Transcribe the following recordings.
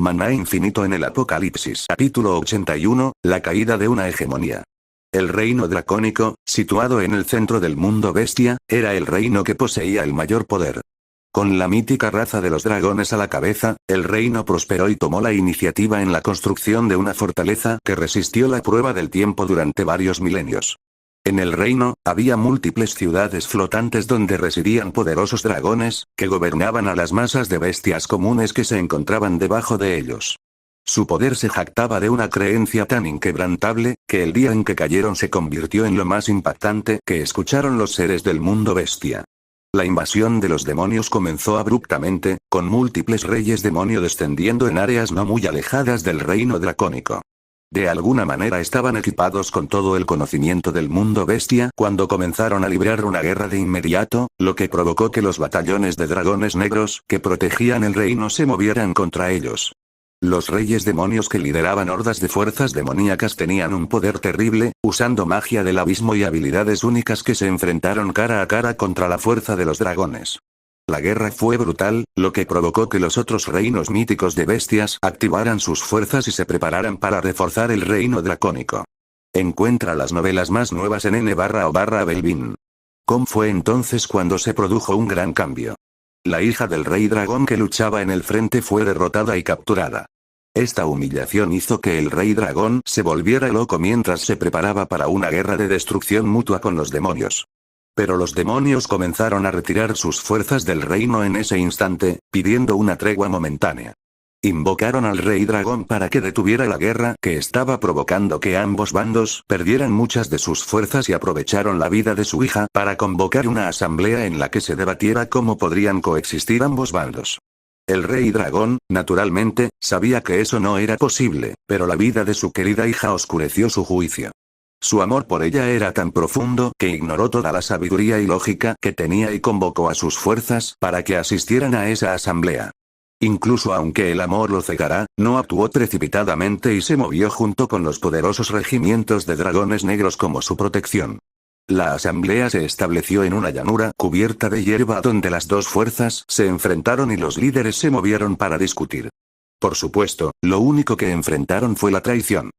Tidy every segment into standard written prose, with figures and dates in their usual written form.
Maná infinito en el Apocalipsis. Capítulo 81, la caída de una hegemonía. El reino dracónico, situado en el centro del mundo bestia, era el reino que poseía el mayor poder. Con la mítica raza de los dragones a la cabeza, el reino prosperó y tomó la iniciativa en la construcción de una fortaleza que resistió la prueba del tiempo durante varios milenios. En el reino, había múltiples ciudades flotantes donde residían poderosos dragones, que gobernaban a las masas de bestias comunes que se encontraban debajo de ellos. Su poder se jactaba de una creencia tan inquebrantable, que el día en que cayeron se convirtió en lo más impactante que escucharon los seres del mundo bestia. La invasión de los demonios comenzó abruptamente, con múltiples reyes demonio descendiendo en áreas no muy alejadas del reino dracónico. De alguna manera estaban equipados con todo el conocimiento del mundo bestia cuando comenzaron a librar una guerra de inmediato, lo que provocó que los batallones de dragones negros que protegían el reino se movieran contra ellos. Los reyes demonios que lideraban hordas de fuerzas demoníacas tenían un poder terrible, usando magia del abismo y habilidades únicas que se enfrentaron cara a cara contra la fuerza de los dragones. La guerra fue brutal, lo que provocó que los otros reinos míticos de bestias activaran sus fuerzas y se prepararan para reforzar el reino dracónico. Encuentra las novelas más nuevas en n/o/Belvin. ¿Cómo fue entonces cuando se produjo un gran cambio? La hija del rey dragón que luchaba en el frente fue derrotada y capturada. Esta humillación hizo que el rey dragón se volviera loco mientras se preparaba para una guerra de destrucción mutua con los demonios. Pero los demonios comenzaron a retirar sus fuerzas del reino en ese instante, pidiendo una tregua momentánea. Invocaron al rey dragón para que detuviera la guerra que estaba provocando que ambos bandos perdieran muchas de sus fuerzas y aprovecharon la vida de su hija para convocar una asamblea en la que se debatiera cómo podrían coexistir ambos bandos. El rey dragón, naturalmente, sabía que eso no era posible, pero la vida de su querida hija oscureció su juicio. Su amor por ella era tan profundo que ignoró toda la sabiduría y lógica que tenía y convocó a sus fuerzas para que asistieran a esa asamblea. Incluso aunque el amor lo cegara, no actuó precipitadamente y se movió junto con los poderosos regimientos de dragones negros como su protección. La asamblea se estableció en una llanura cubierta de hierba donde las dos fuerzas se enfrentaron y los líderes se movieron para discutir. Por supuesto, lo único que enfrentaron fue la traición.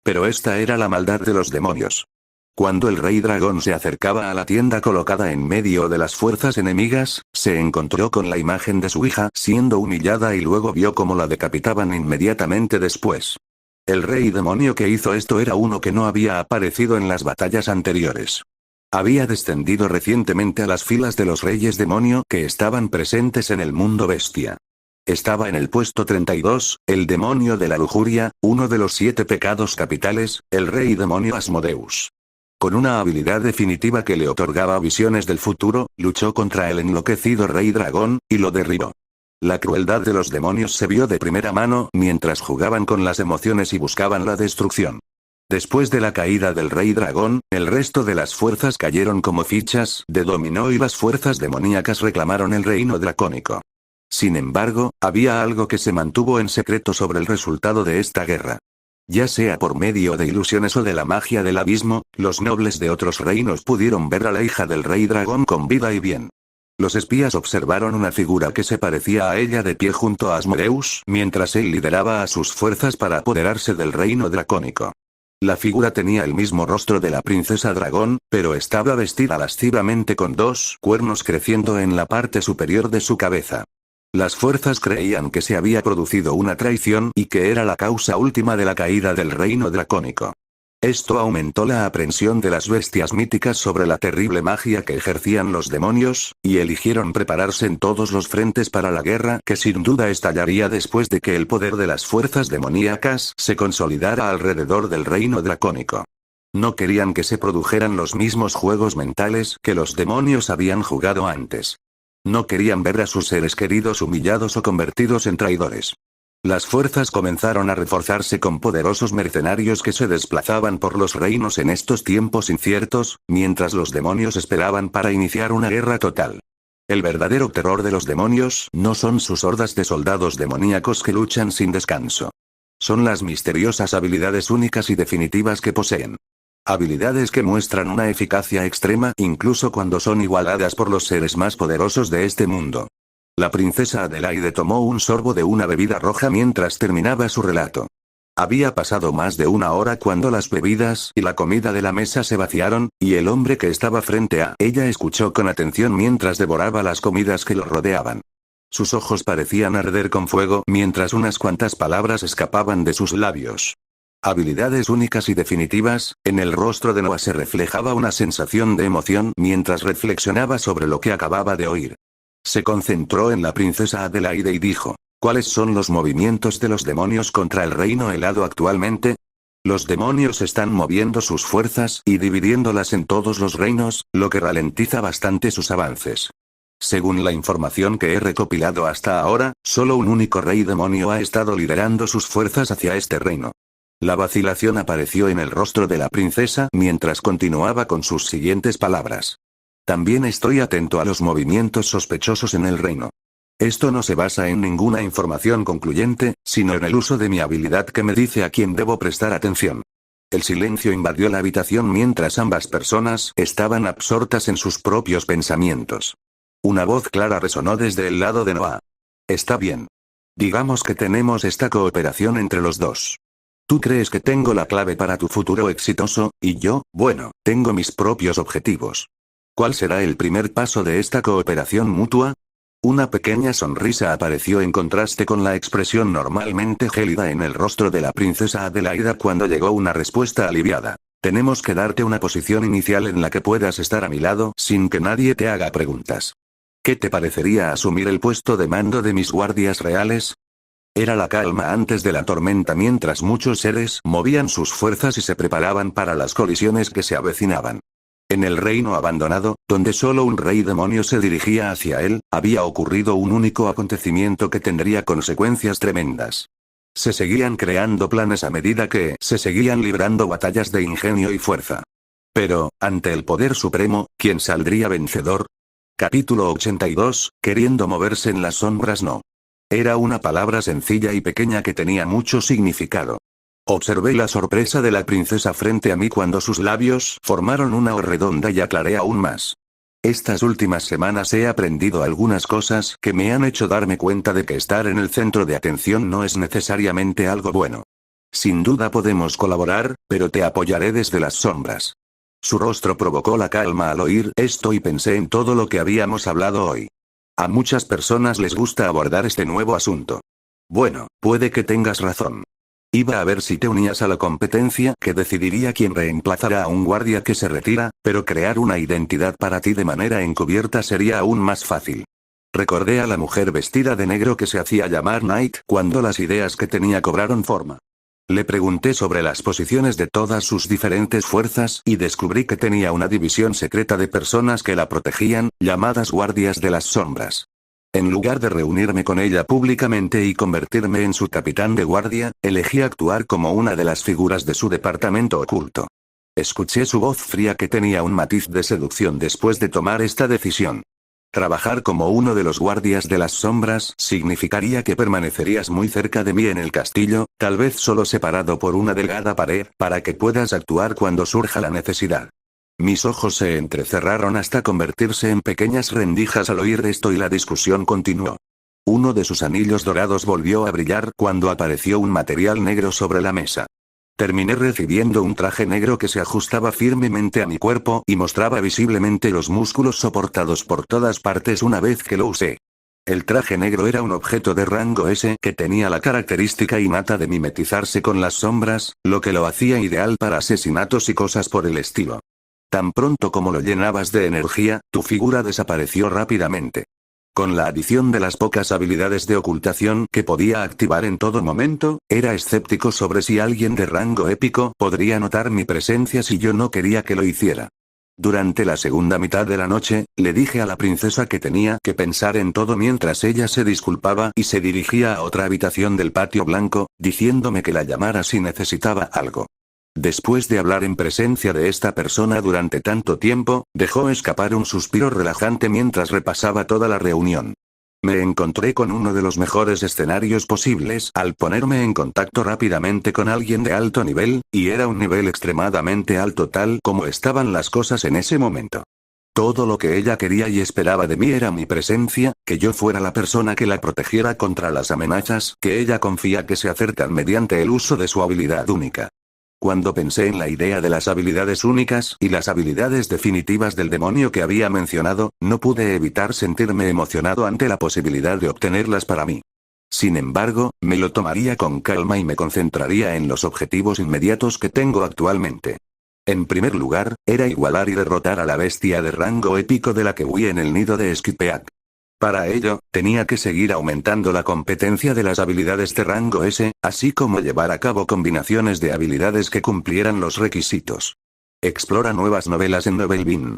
Pero esta era la maldad de los demonios. Cuando el rey dragón se acercaba a la tienda colocada en medio de las fuerzas enemigas, se encontró con la imagen de su hija siendo humillada y luego vio cómo la decapitaban inmediatamente después. El rey demonio que hizo esto era uno que no había aparecido en las batallas anteriores. Había descendido recientemente a las filas de los reyes demonio que estaban presentes en el mundo bestia. Estaba en el puesto 32, el demonio de la lujuria, uno de los 7 pecados capitales, el rey demonio Asmodeus. Con una habilidad definitiva que le otorgaba visiones del futuro, luchó contra el enloquecido rey dragón, y lo derribó. La crueldad de los demonios se vio de primera mano mientras jugaban con las emociones y buscaban la destrucción. Después de la caída del rey dragón, el resto de las fuerzas cayeron como fichas de dominó y las fuerzas demoníacas reclamaron el reino dracónico. Sin embargo, había algo que se mantuvo en secreto sobre el resultado de esta guerra. Ya sea por medio de ilusiones o de la magia del abismo, los nobles de otros reinos pudieron ver a la hija del rey dragón con vida y bien. Los espías observaron una figura que se parecía a ella de pie junto a Asmodeus mientras él lideraba a sus fuerzas para apoderarse del reino dracónico. La figura tenía el mismo rostro de la princesa dragón, pero estaba vestida lascivamente con 2 cuernos creciendo en la parte superior de su cabeza. Las fuerzas creían que se había producido una traición y que era la causa última de la caída del reino dracónico. Esto aumentó la aprensión de las bestias míticas sobre la terrible magia que ejercían los demonios, y eligieron prepararse en todos los frentes para la guerra que sin duda estallaría después de que el poder de las fuerzas demoníacas se consolidara alrededor del reino dracónico. No querían que se produjeran los mismos juegos mentales que los demonios habían jugado antes. No querían ver a sus seres queridos humillados o convertidos en traidores. Las fuerzas comenzaron a reforzarse con poderosos mercenarios que se desplazaban por los reinos en estos tiempos inciertos, mientras los demonios esperaban para iniciar una guerra total. El verdadero terror de los demonios no son sus hordas de soldados demoníacos que luchan sin descanso. Son las misteriosas habilidades únicas y definitivas que poseen. Habilidades que muestran una eficacia extrema incluso cuando son igualadas por los seres más poderosos de este mundo. La princesa Adelaide tomó un sorbo de una bebida roja mientras terminaba su relato. Había pasado más de una hora cuando las bebidas y la comida de la mesa se vaciaron, y el hombre que estaba frente a ella escuchó con atención mientras devoraba las comidas que lo rodeaban. Sus ojos parecían arder con fuego mientras unas cuantas palabras escapaban de sus labios. Habilidades únicas y definitivas. En el rostro de Noah se reflejaba una sensación de emoción mientras reflexionaba sobre lo que acababa de oír. Se concentró en la princesa Adelaide y dijo: ¿cuáles son los movimientos de los demonios contra el reino helado actualmente? Los demonios están moviendo sus fuerzas y dividiéndolas en todos los reinos, lo que ralentiza bastante sus avances. Según la información que he recopilado hasta ahora, solo un único rey demonio ha estado liderando sus fuerzas hacia este reino. La vacilación apareció en el rostro de la princesa mientras continuaba con sus siguientes palabras. También estoy atento a los movimientos sospechosos en el reino. Esto no se basa en ninguna información concluyente, sino en el uso de mi habilidad que me dice a quién debo prestar atención. El silencio invadió la habitación mientras ambas personas estaban absortas en sus propios pensamientos. Una voz clara resonó desde el lado de Noah. Está bien. Digamos que tenemos esta cooperación entre los dos. Tú crees que tengo la clave para tu futuro exitoso, y yo, bueno, tengo mis propios objetivos. ¿Cuál será el primer paso de esta cooperación mutua? Una pequeña sonrisa apareció en contraste con la expresión normalmente gélida en el rostro de la princesa Adelaida cuando llegó una respuesta aliviada. Tenemos que darte una posición inicial en la que puedas estar a mi lado sin que nadie te haga preguntas. ¿Qué te parecería asumir el puesto de mando de mis guardias reales? Era la calma antes de la tormenta mientras muchos seres movían sus fuerzas y se preparaban para las colisiones que se avecinaban. En el reino abandonado, donde solo un rey demonio se dirigía hacia él, había ocurrido un único acontecimiento que tendría consecuencias tremendas. Se seguían creando planes a medida que se seguían librando batallas de ingenio y fuerza. Pero, ante el poder supremo, ¿quién saldría vencedor? Capítulo 82, queriendo moverse en las sombras no. Era una palabra sencilla y pequeña que tenía mucho significado. Observé la sorpresa de la princesa frente a mí cuando sus labios formaron una O redonda y aclaré aún más. Estas últimas semanas he aprendido algunas cosas que me han hecho darme cuenta de que estar en el centro de atención no es necesariamente algo bueno. Sin duda podemos colaborar, pero te apoyaré desde las sombras. Su rostro provocó la calma al oír esto y pensé en todo lo que habíamos hablado hoy. A muchas personas les gusta abordar este nuevo asunto. Bueno, puede que tengas razón. Iba a ver si te unías a la competencia que decidiría quién reemplazará a un guardia que se retira, pero crear una identidad para ti de manera encubierta sería aún más fácil. Recordé a la mujer vestida de negro que se hacía llamar Knight cuando las ideas que tenía cobraron forma. Le pregunté sobre las posiciones de todas sus diferentes fuerzas y descubrí que tenía una división secreta de personas que la protegían, llamadas guardias de las sombras. En lugar de reunirme con ella públicamente y convertirme en su capitán de guardia, elegí actuar como una de las figuras de su departamento oculto. Escuché su voz fría que tenía un matiz de seducción después de tomar esta decisión. Trabajar como uno de los guardias de las sombras significaría que permanecerías muy cerca de mí en el castillo, tal vez solo separado por una delgada pared, para que puedas actuar cuando surja la necesidad. Mis ojos se entrecerraron hasta convertirse en pequeñas rendijas al oír esto y la discusión continuó. Uno de sus anillos dorados volvió a brillar cuando apareció un material negro sobre la mesa. Terminé recibiendo un traje negro que se ajustaba firmemente a mi cuerpo y mostraba visiblemente los músculos soportados por todas partes una vez que lo usé. El traje negro era un objeto de rango S que tenía la característica innata de mimetizarse con las sombras, lo que lo hacía ideal para asesinatos y cosas por el estilo. Tan pronto como lo llenabas de energía, tu figura desapareció rápidamente. Con la adición de las pocas habilidades de ocultación que podía activar en todo momento, era escéptico sobre si alguien de rango épico podría notar mi presencia si yo no quería que lo hiciera. Durante la segunda mitad de la noche, le dije a la princesa que tenía que pensar en todo mientras ella se disculpaba y se dirigía a otra habitación del patio blanco, diciéndome que la llamara si necesitaba algo. Después de hablar en presencia de esta persona durante tanto tiempo, dejó escapar un suspiro relajante mientras repasaba toda la reunión. Me encontré con uno de los mejores escenarios posibles al ponerme en contacto rápidamente con alguien de alto nivel, y era un nivel extremadamente alto tal como estaban las cosas en ese momento. Todo lo que ella quería y esperaba de mí era mi presencia, que yo fuera la persona que la protegiera contra las amenazas que ella confía que se acercan mediante el uso de su habilidad única. Cuando pensé en la idea de las habilidades únicas y las habilidades definitivas del demonio que había mencionado, no pude evitar sentirme emocionado ante la posibilidad de obtenerlas para mí. Sin embargo, me lo tomaría con calma y me concentraría en los objetivos inmediatos que tengo actualmente. En primer lugar, era igualar y derrotar a la bestia de rango épico de la que huí en el nido de Skipeak. Para ello, tenía que seguir aumentando la competencia de las habilidades de rango S, así como llevar a cabo combinaciones de habilidades que cumplieran los requisitos. Explora nuevas novelas en Novelbean.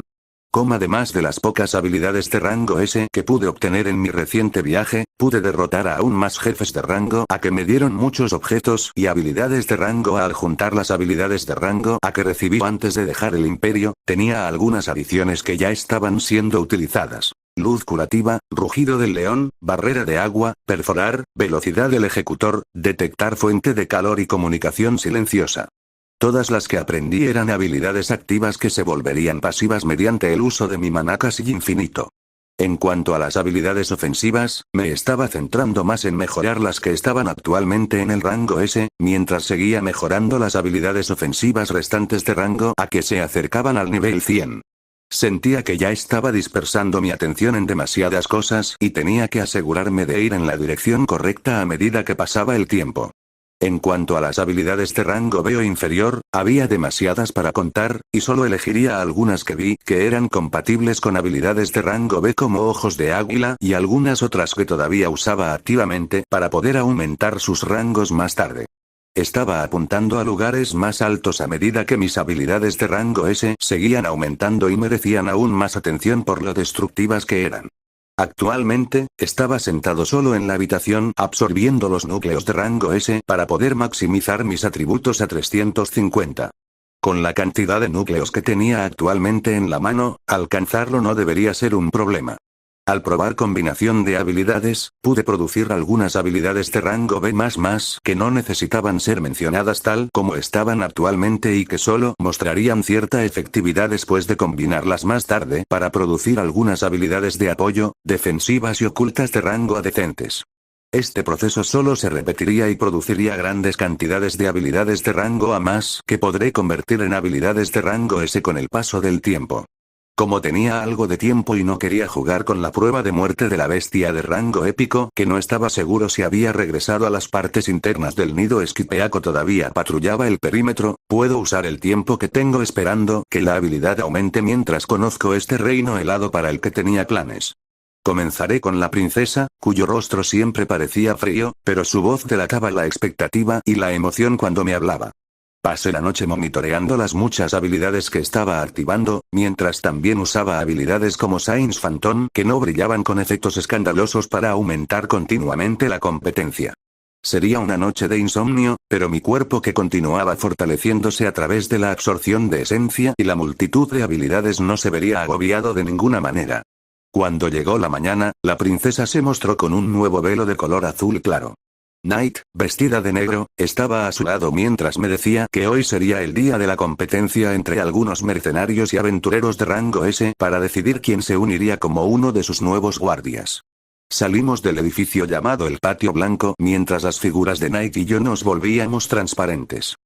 Además de las pocas habilidades de rango S que pude obtener en mi reciente viaje, pude derrotar a aún más jefes de rango A que me dieron muchos objetos y habilidades de rango A. Al juntar las habilidades de rango A que recibí antes de dejar el imperio, tenía algunas adiciones que ya estaban siendo utilizadas. Luz curativa, rugido del león, barrera de agua, perforar, velocidad del ejecutor, detectar fuente de calor y comunicación silenciosa. Todas las que aprendí eran habilidades activas que se volverían pasivas mediante el uso de mi maná casi infinito. En cuanto a las habilidades ofensivas, me estaba centrando más en mejorar las que estaban actualmente en el rango S, mientras seguía mejorando las habilidades ofensivas restantes de rango A que se acercaban al nivel 100. Sentía que ya estaba dispersando mi atención en demasiadas cosas y tenía que asegurarme de ir en la dirección correcta a medida que pasaba el tiempo. En cuanto a las habilidades de rango B o inferior, había demasiadas para contar, y solo elegiría algunas que vi que eran compatibles con habilidades de rango B como ojos de águila y algunas otras que todavía usaba activamente para poder aumentar sus rangos más tarde. Estaba apuntando a lugares más altos a medida que mis habilidades de rango S seguían aumentando y merecían aún más atención por lo destructivas que eran. Actualmente, estaba sentado solo en la habitación absorbiendo los núcleos de rango S para poder maximizar mis atributos a 350. Con la cantidad de núcleos que tenía actualmente en la mano, alcanzarlo no debería ser un problema. Al probar combinación de habilidades, pude producir algunas habilidades de rango B++ que no necesitaban ser mencionadas tal como estaban actualmente y que solo mostrarían cierta efectividad después de combinarlas más tarde para producir algunas habilidades de apoyo, defensivas y ocultas de rango A decentes. Este proceso solo se repetiría y produciría grandes cantidades de habilidades de rango A+, que podré convertir en habilidades de rango S con el paso del tiempo. Como tenía algo de tiempo y no quería jugar con la prueba de muerte de la bestia de rango épico, que no estaba seguro si había regresado a las partes internas del nido Skipeak o todavía patrullaba el perímetro, puedo usar el tiempo que tengo esperando que la habilidad aumente mientras conozco este reino helado para el que tenía planes. Comenzaré con la princesa, cuyo rostro siempre parecía frío, pero su voz delataba la expectativa y la emoción cuando me hablaba. Pasé la noche monitoreando las muchas habilidades que estaba activando, mientras también usaba habilidades como Science Phantom que no brillaban con efectos escandalosos para aumentar continuamente la competencia. Sería una noche de insomnio, pero mi cuerpo que continuaba fortaleciéndose a través de la absorción de esencia y la multitud de habilidades no se vería agobiado de ninguna manera. Cuando llegó la mañana, la princesa se mostró con un nuevo velo de color azul claro. Knight, vestida de negro, estaba a su lado mientras me decía que hoy sería el día de la competencia entre algunos mercenarios y aventureros de rango S para decidir quién se uniría como uno de sus nuevos guardias. Salimos del edificio llamado el Patio Blanco mientras las figuras de Knight y yo nos volvíamos transparentes.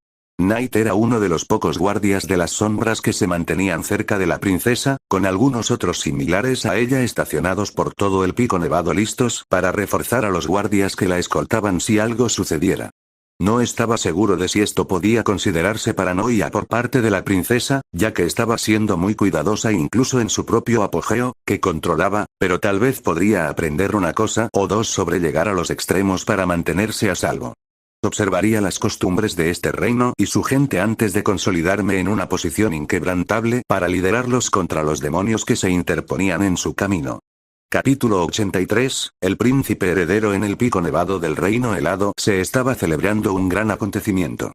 Knight era uno de los pocos guardias de las sombras que se mantenían cerca de la princesa, con algunos otros similares a ella estacionados por todo el pico nevado listos para reforzar a los guardias que la escoltaban si algo sucediera. No estaba seguro de si esto podía considerarse paranoia por parte de la princesa, ya que estaba siendo muy cuidadosa incluso en su propio apogeo, que controlaba, pero tal vez podría aprender una cosa o dos sobre llegar a los extremos para mantenerse a salvo. Observaría las costumbres de este reino y su gente antes de consolidarme en una posición inquebrantable para liderarlos contra los demonios que se interponían en su camino. Capítulo 83, el príncipe heredero en el pico nevado del reino helado. Se estaba celebrando un gran acontecimiento.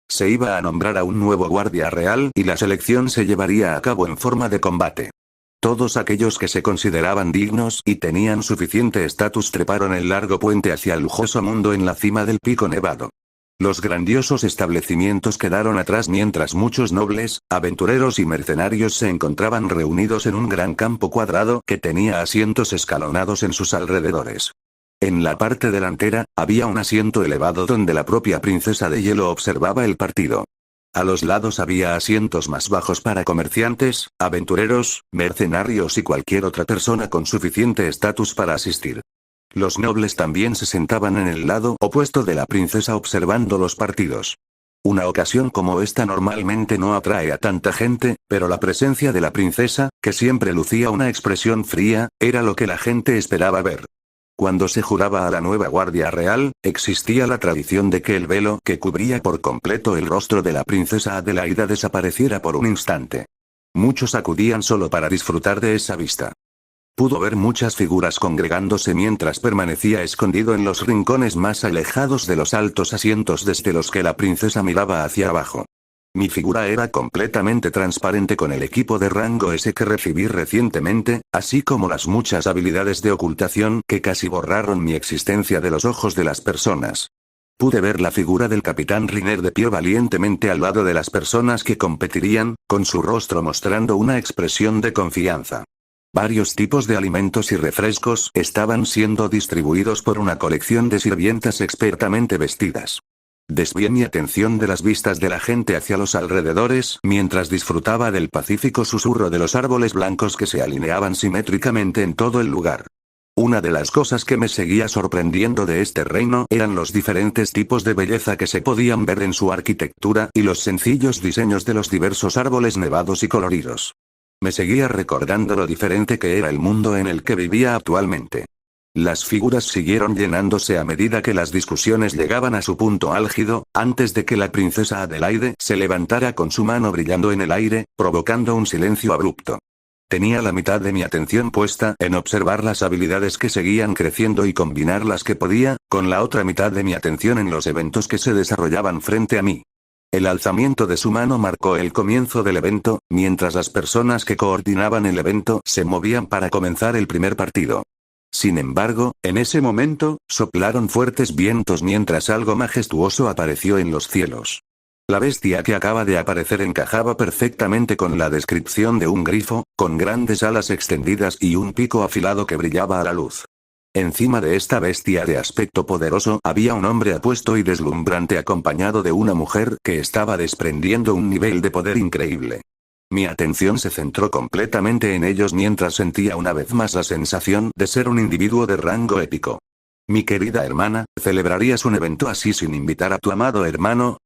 Se iba a nombrar a un nuevo guardia real y la selección se llevaría a cabo en forma de combate. Todos aquellos que se consideraban dignos y tenían suficiente estatus treparon el largo puente hacia el lujoso mundo en la cima del pico nevado. Los grandiosos establecimientos quedaron atrás mientras muchos nobles, aventureros y mercenarios se encontraban reunidos en un gran campo cuadrado que tenía asientos escalonados en sus alrededores. En la parte delantera, había un asiento elevado donde la propia princesa de hielo observaba el partido. A los lados había asientos más bajos para comerciantes, aventureros, mercenarios y cualquier otra persona con suficiente estatus para asistir. Los nobles también se sentaban en el lado opuesto de la princesa observando los partidos. Una ocasión como esta normalmente no atrae a tanta gente, pero la presencia de la princesa, que siempre lucía una expresión fría, era lo que la gente esperaba ver. Cuando se juraba a la nueva guardia real, existía la tradición de que el velo que cubría por completo el rostro de la princesa Adelaida desapareciera por un instante. Muchos acudían solo para disfrutar de esa vista. Pudo ver muchas figuras congregándose mientras permanecía escondido en los rincones más alejados de los altos asientos desde los que la princesa miraba hacia abajo. Mi figura era completamente transparente con el equipo de rango S que recibí recientemente, así como las muchas habilidades de ocultación que casi borraron mi existencia de los ojos de las personas. Pude ver la figura del capitán Riner de pie valientemente al lado de las personas que competirían, con su rostro mostrando una expresión de confianza. Varios tipos de alimentos y refrescos estaban siendo distribuidos por una colección de sirvientas expertamente vestidas. Desvié mi atención de las vistas de la gente hacia los alrededores mientras disfrutaba del pacífico susurro de los árboles blancos que se alineaban simétricamente en todo el lugar. Una de las cosas que me seguía sorprendiendo de este reino eran los diferentes tipos de belleza que se podían ver en su arquitectura y los sencillos diseños de los diversos árboles nevados y coloridos. Me seguía recordando lo diferente que era el mundo en el que vivía actualmente. Las figuras siguieron llenándose a medida que las discusiones llegaban a su punto álgido, antes de que la princesa Adelaide se levantara con su mano brillando en el aire, provocando un silencio abrupto. Tenía la mitad de mi atención puesta en observar las habilidades que seguían creciendo y combinar las que podía, con la otra mitad de mi atención en los eventos que se desarrollaban frente a mí. El alzamiento de su mano marcó el comienzo del evento, mientras las personas que coordinaban el evento se movían para comenzar el primer partido. Sin embargo, en ese momento, soplaron fuertes vientos mientras algo majestuoso apareció en los cielos. La bestia que acaba de aparecer encajaba perfectamente con la descripción de un grifo, con grandes alas extendidas y un pico afilado que brillaba a la luz. Encima de esta bestia de aspecto poderoso había un hombre apuesto y deslumbrante acompañado de una mujer que estaba desprendiendo un nivel de poder increíble. Mi atención se centró completamente en ellos mientras sentía una vez más la sensación de ser un individuo de rango épico. Mi querida hermana, ¿celebrarías un evento así sin invitar a tu amado hermano?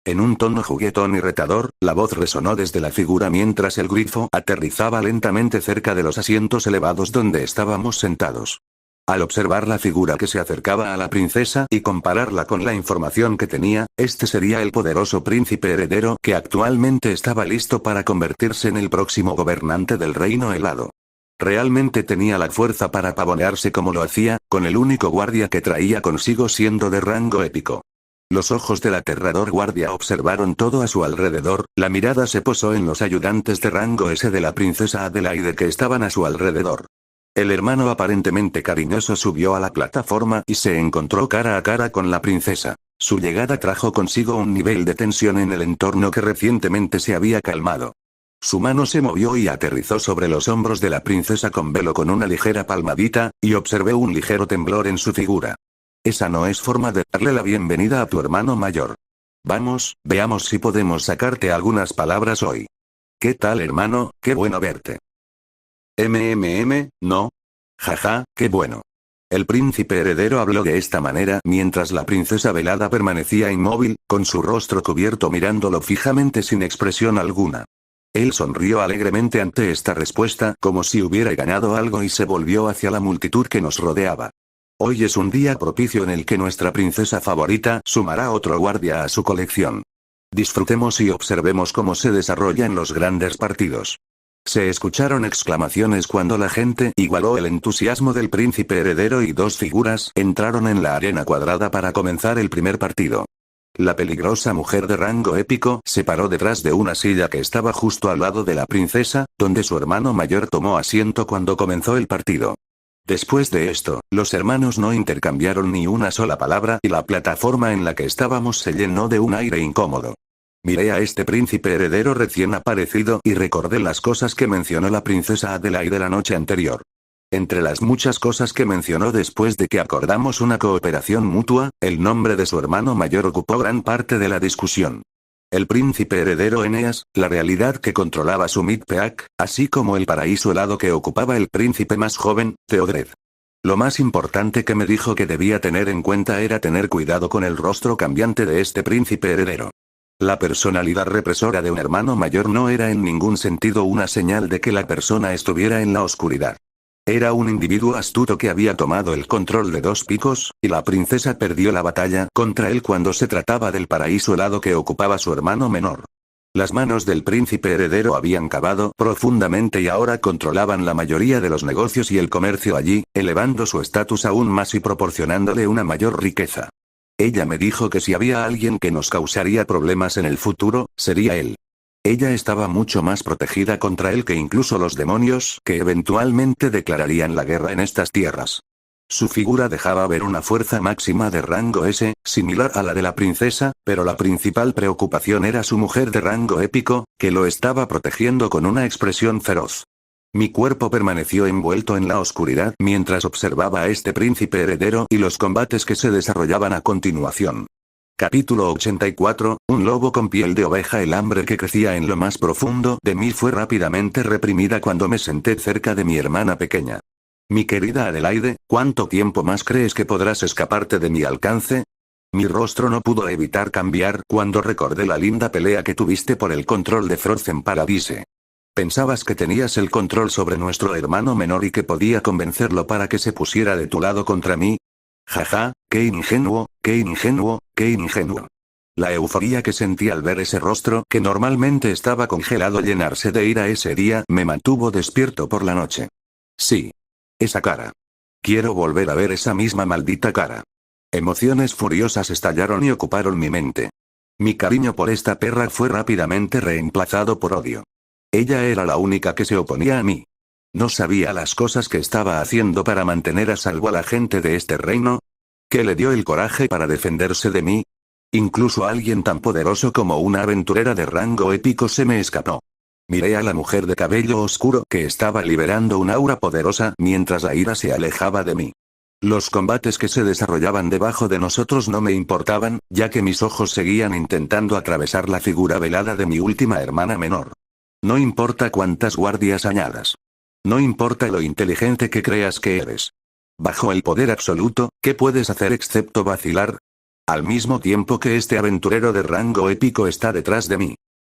En un tono juguetón y retador, la voz resonó desde la figura mientras el grifo aterrizaba lentamente cerca de los asientos elevados donde estábamos sentados. Al observar la figura que se acercaba a la princesa y compararla con la información que tenía, este sería el poderoso príncipe heredero que actualmente estaba listo para convertirse en el próximo gobernante del reino helado. Realmente tenía la fuerza para pavonearse como lo hacía, con el único guardia que traía consigo siendo de rango épico. Los ojos del aterrador guardia observaron todo a su alrededor, la mirada se posó en los ayudantes de rango S de la princesa Adelaide que estaban a su alrededor. El hermano aparentemente cariñoso subió a la plataforma y se encontró cara a cara con la princesa. Su llegada trajo consigo un nivel de tensión en el entorno que recientemente se había calmado. Su mano se movió y aterrizó sobre los hombros de la princesa con velo con una ligera palmadita, y observé un ligero temblor en su figura. Esa no es forma de darle la bienvenida a tu hermano mayor. Vamos, veamos si podemos sacarte algunas palabras hoy. ¿Qué tal, hermano? Qué bueno verte. No. Jaja, qué bueno. El príncipe heredero habló de esta manera mientras la princesa velada permanecía inmóvil, con su rostro cubierto mirándolo fijamente sin expresión alguna. Él sonrió alegremente ante esta respuesta como si hubiera ganado algo y se volvió hacia la multitud que nos rodeaba. Hoy es un día propicio en el que nuestra princesa favorita sumará otro guardia a su colección. Disfrutemos y observemos cómo se desarrollan los grandes partidos. Se escucharon exclamaciones cuando la gente igualó el entusiasmo del príncipe heredero y dos figuras entraron en la arena cuadrada para comenzar el primer partido. La peligrosa mujer de rango épico se paró detrás de una silla que estaba justo al lado de la princesa, donde su hermano mayor tomó asiento cuando comenzó el partido. Después de esto, los hermanos no intercambiaron ni una sola palabra y la plataforma en la que estábamos se llenó de un aire incómodo. Miré a este príncipe heredero recién aparecido y recordé las cosas que mencionó la princesa Adelaide la noche anterior. Entre las muchas cosas que mencionó después de que acordamos una cooperación mutua, el nombre de su hermano mayor ocupó gran parte de la discusión. El príncipe heredero Eneas, la realidad que controlaba Sumit-Peak, así como el paraíso helado que ocupaba el príncipe más joven, Theodred. Lo más importante que me dijo que debía tener en cuenta era tener cuidado con el rostro cambiante de este príncipe heredero. La personalidad represora de un hermano mayor no era en ningún sentido una señal de que la persona estuviera en la oscuridad. Era un individuo astuto que había tomado el control de Dos Picos, y la princesa perdió la batalla contra él cuando se trataba del paraíso helado que ocupaba su hermano menor. Las manos del príncipe heredero habían cavado profundamente y ahora controlaban la mayoría de los negocios y el comercio allí, elevando su estatus aún más y proporcionándole una mayor riqueza. Ella me dijo que si había alguien que nos causaría problemas en el futuro, sería él. Ella estaba mucho más protegida contra él que incluso los demonios que eventualmente declararían la guerra en estas tierras. Su figura dejaba ver una fuerza máxima de rango S, similar a la de la princesa, pero la principal preocupación era su mujer de rango épico, que lo estaba protegiendo con una expresión feroz. Mi cuerpo permaneció envuelto en la oscuridad mientras observaba a este príncipe heredero y los combates que se desarrollaban a continuación. Capítulo 84, un lobo con piel de oveja. El hambre que crecía en lo más profundo de mí fue rápidamente reprimida cuando me senté cerca de mi hermana pequeña. Mi querida Adelaide, ¿cuánto tiempo más crees que podrás escaparte de mi alcance? Mi rostro no pudo evitar cambiar cuando recordé la linda pelea que tuviste por el control de Frozen Paradise. ¿Pensabas que tenías el control sobre nuestro hermano menor y que podía convencerlo para que se pusiera de tu lado contra mí? Jaja, qué ingenuo, qué ingenuo, qué ingenuo. La euforía que sentí al ver ese rostro que normalmente estaba congelado llenarse de ira ese día me mantuvo despierto por la noche. Sí. Esa cara. Quiero volver a ver esa misma maldita cara. Emociones furiosas estallaron y ocuparon mi mente. Mi cariño por esta perra fue rápidamente reemplazado por odio. Ella era la única que se oponía a mí. ¿No sabía las cosas que estaba haciendo para mantener a salvo a la gente de este reino? ¿Qué le dio el coraje para defenderse de mí? Incluso alguien tan poderoso como una aventurera de rango épico se me escapó. Miré a la mujer de cabello oscuro que estaba liberando un aura poderosa mientras la ira se alejaba de mí. Los combates que se desarrollaban debajo de nosotros no me importaban, ya que mis ojos seguían intentando atravesar la figura velada de mi última hermana menor. No importa cuántas guardias añadas. No importa lo inteligente que creas que eres. Bajo el poder absoluto, ¿qué puedes hacer excepto vacilar? Al mismo tiempo que este aventurero de rango épico está detrás de mí.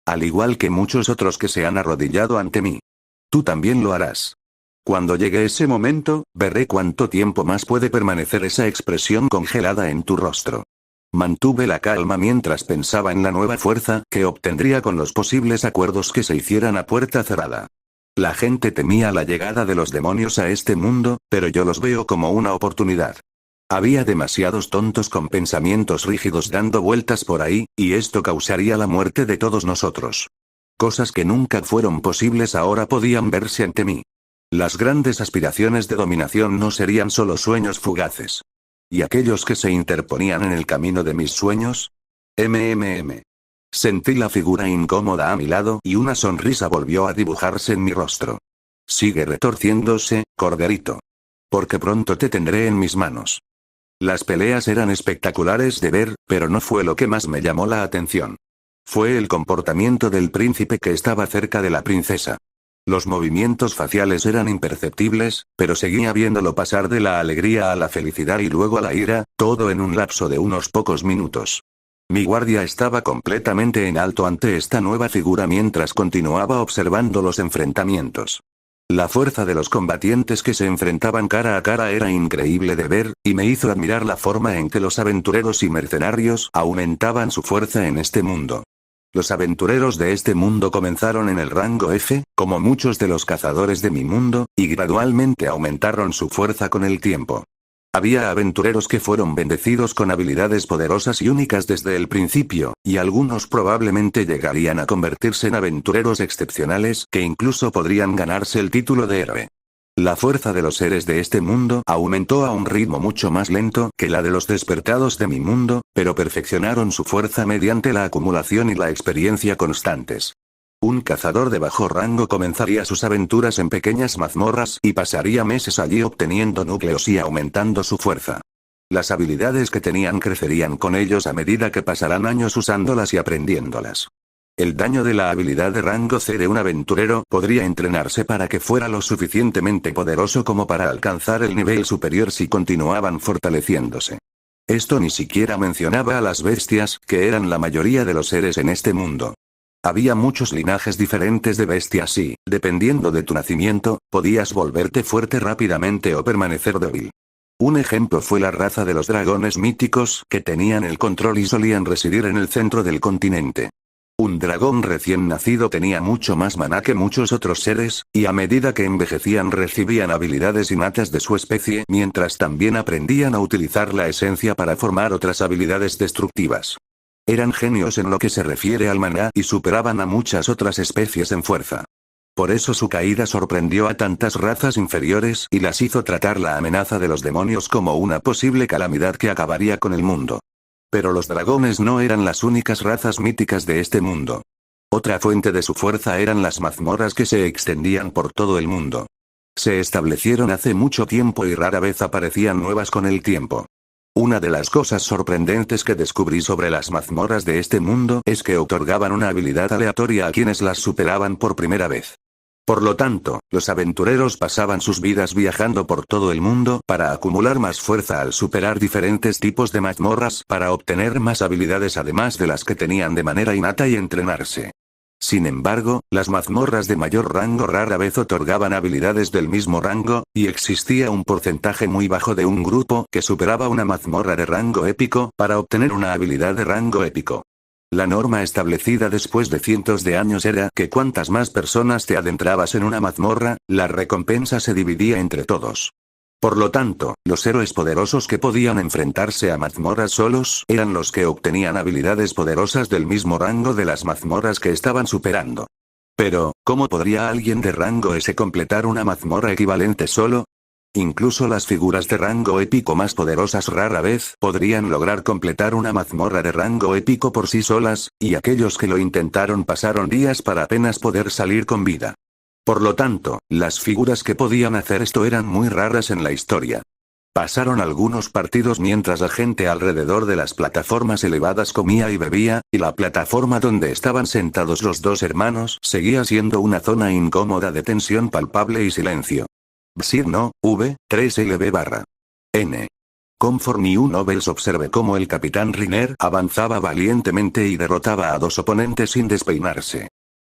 Al igual que muchos otros que se han arrodillado ante mí. Tú también lo harás. Cuando llegue ese momento, veré cuánto tiempo más puede permanecer esa expresión congelada en tu rostro. Mantuve la calma mientras pensaba en la nueva fuerza que obtendría con los posibles acuerdos que se hicieran a puerta cerrada. La gente temía la llegada de los demonios a este mundo, pero yo los veo como una oportunidad. Había demasiados tontos con pensamientos rígidos dando vueltas por ahí, y esto causaría la muerte de todos nosotros. Cosas que nunca fueron posibles ahora podían verse ante mí. Las grandes aspiraciones de dominación no serían solo sueños fugaces. ¿Y aquellos que se interponían en el camino de mis sueños? Sentí la figura incómoda a mi lado y una sonrisa volvió a dibujarse en mi rostro. Sigue retorciéndose, corderito. Porque pronto te tendré en mis manos. Las peleas eran espectaculares de ver, pero no fue lo que más me llamó la atención. Fue el comportamiento del príncipe que estaba cerca de la princesa. Los movimientos faciales eran imperceptibles, pero seguía viéndolo pasar de la alegría a la felicidad y luego a la ira, todo en un lapso de unos pocos minutos. Mi guardia estaba completamente en alto ante esta nueva figura mientras continuaba observando los enfrentamientos. La fuerza de los combatientes que se enfrentaban cara a cara era increíble de ver, y me hizo admirar la forma en que los aventureros y mercenarios aumentaban su fuerza en este mundo. Los aventureros de este mundo comenzaron en el rango F, como muchos de los cazadores de mi mundo, y gradualmente aumentaron su fuerza con el tiempo. Había aventureros que fueron bendecidos con habilidades poderosas y únicas desde el principio, y algunos probablemente llegarían a convertirse en aventureros excepcionales que incluso podrían ganarse el título de héroe. La fuerza de los seres de este mundo aumentó a un ritmo mucho más lento que la de los despertados de mi mundo, pero perfeccionaron su fuerza mediante la acumulación y la experiencia constantes. Un cazador de bajo rango comenzaría sus aventuras en pequeñas mazmorras y pasaría meses allí obteniendo núcleos y aumentando su fuerza. Las habilidades que tenían crecerían con ellos a medida que pasarán años usándolas y aprendiéndolas. El daño de la habilidad de rango C de un aventurero podría entrenarse para que fuera lo suficientemente poderoso como para alcanzar el nivel superior si continuaban fortaleciéndose. Esto ni siquiera mencionaba a las bestias, que eran la mayoría de los seres en este mundo. Había muchos linajes diferentes de bestias y, dependiendo de tu nacimiento, podías volverte fuerte rápidamente o permanecer débil. Un ejemplo fue la raza de los dragones míticos, que tenían el control y solían residir en el centro del continente. Un dragón recién nacido tenía mucho más maná que muchos otros seres, y a medida que envejecían recibían habilidades innatas de su especie, mientras también aprendían a utilizar la esencia para formar otras habilidades destructivas. Eran genios en lo que se refiere al maná y superaban a muchas otras especies en fuerza. Por eso su caída sorprendió a tantas razas inferiores y las hizo tratar la amenaza de los demonios como una posible calamidad que acabaría con el mundo. Pero los dragones no eran las únicas razas míticas de este mundo. Otra fuente de su fuerza eran las mazmorras que se extendían por todo el mundo. Se establecieron hace mucho tiempo y rara vez aparecían nuevas con el tiempo. Una de las cosas sorprendentes que descubrí sobre las mazmorras de este mundo es que otorgaban una habilidad aleatoria a quienes las superaban por primera vez. Por lo tanto, los aventureros pasaban sus vidas viajando por todo el mundo para acumular más fuerza al superar diferentes tipos de mazmorras para obtener más habilidades además de las que tenían de manera innata y entrenarse. Sin embargo, las mazmorras de mayor rango rara vez otorgaban habilidades del mismo rango, y existía un porcentaje muy bajo de un grupo que superaba una mazmorra de rango épico para obtener una habilidad de rango épico. La norma establecida después de cientos de años era que cuantas más personas te adentrabas en una mazmorra, la recompensa se dividía entre todos. Por lo tanto, los héroes poderosos que podían enfrentarse a mazmorras solos eran los que obtenían habilidades poderosas del mismo rango de las mazmorras que estaban superando. Pero, ¿cómo podría alguien de rango S completar una mazmorra equivalente solo? Incluso las figuras de rango épico más poderosas rara vez podrían lograr completar una mazmorra de rango épico por sí solas, y aquellos que lo intentaron pasaron días para apenas poder salir con vida. Por lo tanto, las figuras que podían hacer esto eran muy raras en la historia. Pasaron algunos partidos mientras la gente alrededor de las plataformas elevadas comía y bebía, y la plataforma donde estaban sentados los dos hermanos seguía siendo una zona incómoda de tensión palpable y silencio. Bsir no, V, 3LB/N. Conforme Nobels observe cómo el capitán Riner avanzaba valientemente y derrotaba a dos oponentes sin despeinarse.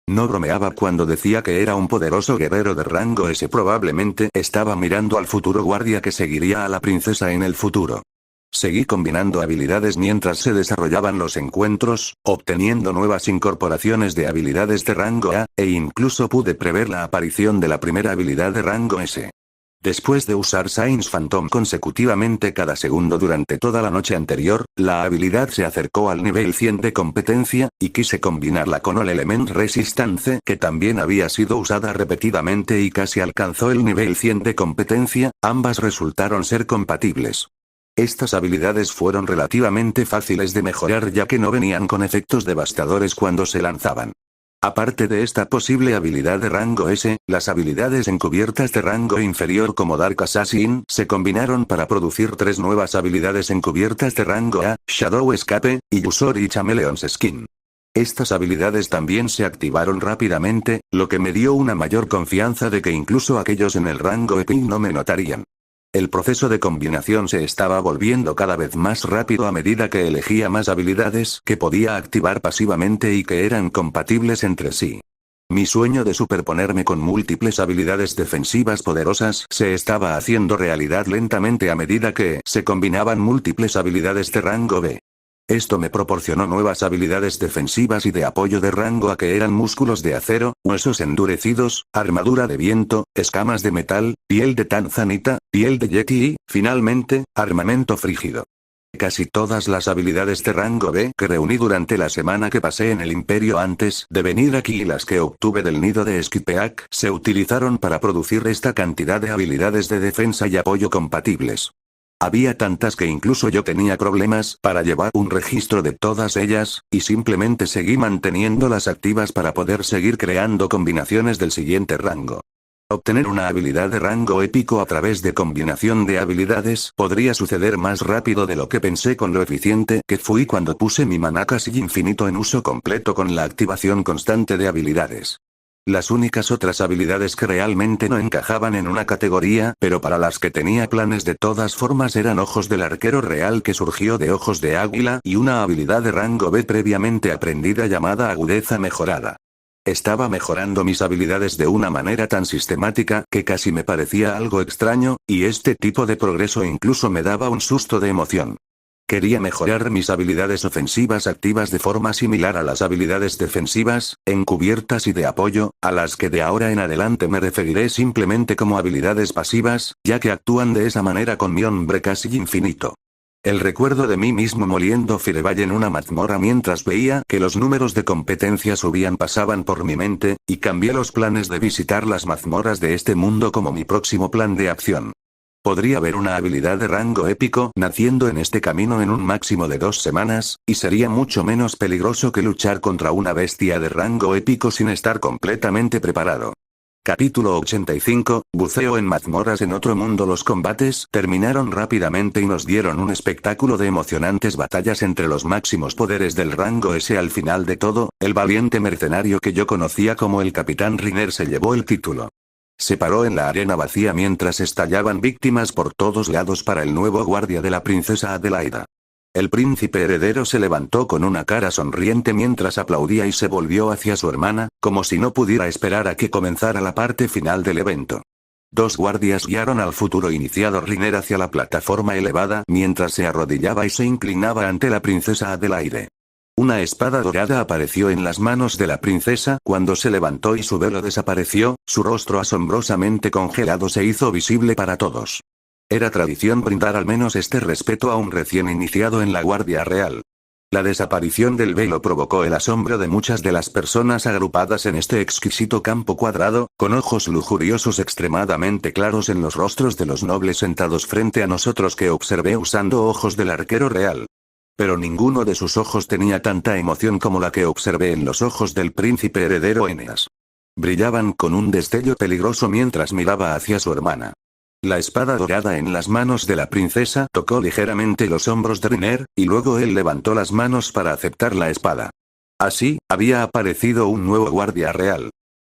No bromeaba cuando decía que era un poderoso guerrero de rango S. Probablemente estaba mirando al futuro guardia que seguiría a la princesa en el futuro. Seguí combinando habilidades mientras se desarrollaban los encuentros, obteniendo nuevas incorporaciones de habilidades de rango A, e incluso pude prever la aparición de la primera habilidad de rango S. Después de usar Science Phantom consecutivamente cada segundo durante toda la noche anterior, la habilidad se acercó al nivel 100 de competencia, y quise combinarla con el Element Resistance que también había sido usada repetidamente y casi alcanzó el nivel 100 de competencia, ambas resultaron ser compatibles. Estas habilidades fueron relativamente fáciles de mejorar ya que no venían con efectos devastadores cuando se lanzaban. Aparte de esta posible habilidad de rango S, las habilidades encubiertas de rango inferior como Dark Assassin se combinaron para producir tres nuevas habilidades encubiertas de rango A, Shadow Escape, y Yusori Chameleon's Skin. Estas habilidades también se activaron rápidamente, lo que me dio una mayor confianza de que incluso aquellos en el rango EP no me notarían. El proceso de combinación se estaba volviendo cada vez más rápido a medida que elegía más habilidades que podía activar pasivamente y que eran compatibles entre sí. Mi sueño de superponerme con múltiples habilidades defensivas poderosas se estaba haciendo realidad lentamente a medida que se combinaban múltiples habilidades de rango B. Esto me proporcionó nuevas habilidades defensivas y de apoyo de rango A que eran músculos de acero, huesos endurecidos, armadura de viento, escamas de metal, piel de tanzanita, piel de yeti y, finalmente, armamento frígido. Casi todas las habilidades de rango B que reuní durante la semana que pasé en el Imperio antes de venir aquí y las que obtuve del nido de Skipeak se utilizaron para producir esta cantidad de habilidades de defensa y apoyo compatibles. Había tantas que incluso yo tenía problemas para llevar un registro de todas ellas, y simplemente seguí manteniéndolas activas para poder seguir creando combinaciones del siguiente rango. Obtener una habilidad de rango épico a través de combinación de habilidades podría suceder más rápido de lo que pensé con lo eficiente que fui cuando puse mi maná casi infinito en uso completo con la activación constante de habilidades. Las únicas otras habilidades que realmente no encajaban en una categoría, pero para las que tenía planes de todas formas eran Ojos del Arquero Real que surgió de Ojos de Águila y una habilidad de rango B previamente aprendida llamada Agudeza Mejorada. Estaba mejorando mis habilidades de una manera tan sistemática que casi me parecía algo extraño, y este tipo de progreso incluso me daba un susto de emoción. Quería mejorar mis habilidades ofensivas activas de forma similar a las habilidades defensivas, encubiertas y de apoyo, a las que de ahora en adelante me referiré simplemente como habilidades pasivas, ya que actúan de esa manera con mi hombre casi infinito. El recuerdo de mí mismo moliendo Fireball en una mazmorra mientras veía que los números de competencia subían pasaban por mi mente, y cambié los planes de visitar las mazmorras de este mundo como mi próximo plan de acción. Podría haber una habilidad de rango épico naciendo en este camino en un máximo de 2 semanas, y sería mucho menos peligroso que luchar contra una bestia de rango épico sin estar completamente preparado. Capítulo 85, Buceo en mazmorras en otro mundo. Los combates terminaron rápidamente y nos dieron un espectáculo de emocionantes batallas entre los máximos poderes del rango S. Al final de todo, el valiente mercenario que yo conocía como el Capitán Riner se llevó el título. Se paró en la arena vacía mientras estallaban víctimas por todos lados para el nuevo guardia de la princesa Adelaida. El príncipe heredero se levantó con una cara sonriente mientras aplaudía y se volvió hacia su hermana, como si no pudiera esperar a que comenzara la parte final del evento. 2 guardias guiaron al futuro iniciado Riner hacia la plataforma elevada mientras se arrodillaba y se inclinaba ante la princesa Adelaide. Una espada dorada apareció en las manos de la princesa cuando se levantó y su velo desapareció, su rostro asombrosamente congelado se hizo visible para todos. Era tradición brindar al menos este respeto a un recién iniciado en la Guardia Real. La desaparición del velo provocó el asombro de muchas de las personas agrupadas en este exquisito campo cuadrado, con ojos lujuriosos extremadamente claros en los rostros de los nobles sentados frente a nosotros que observé usando ojos del arquero real. Pero ninguno de sus ojos tenía tanta emoción como la que observé en los ojos del príncipe heredero Eneas. Brillaban con un destello peligroso mientras miraba hacia su hermana. La espada dorada en las manos de la princesa tocó ligeramente los hombros de Riner, y luego él levantó las manos para aceptar la espada. Así, había aparecido un nuevo guardia real.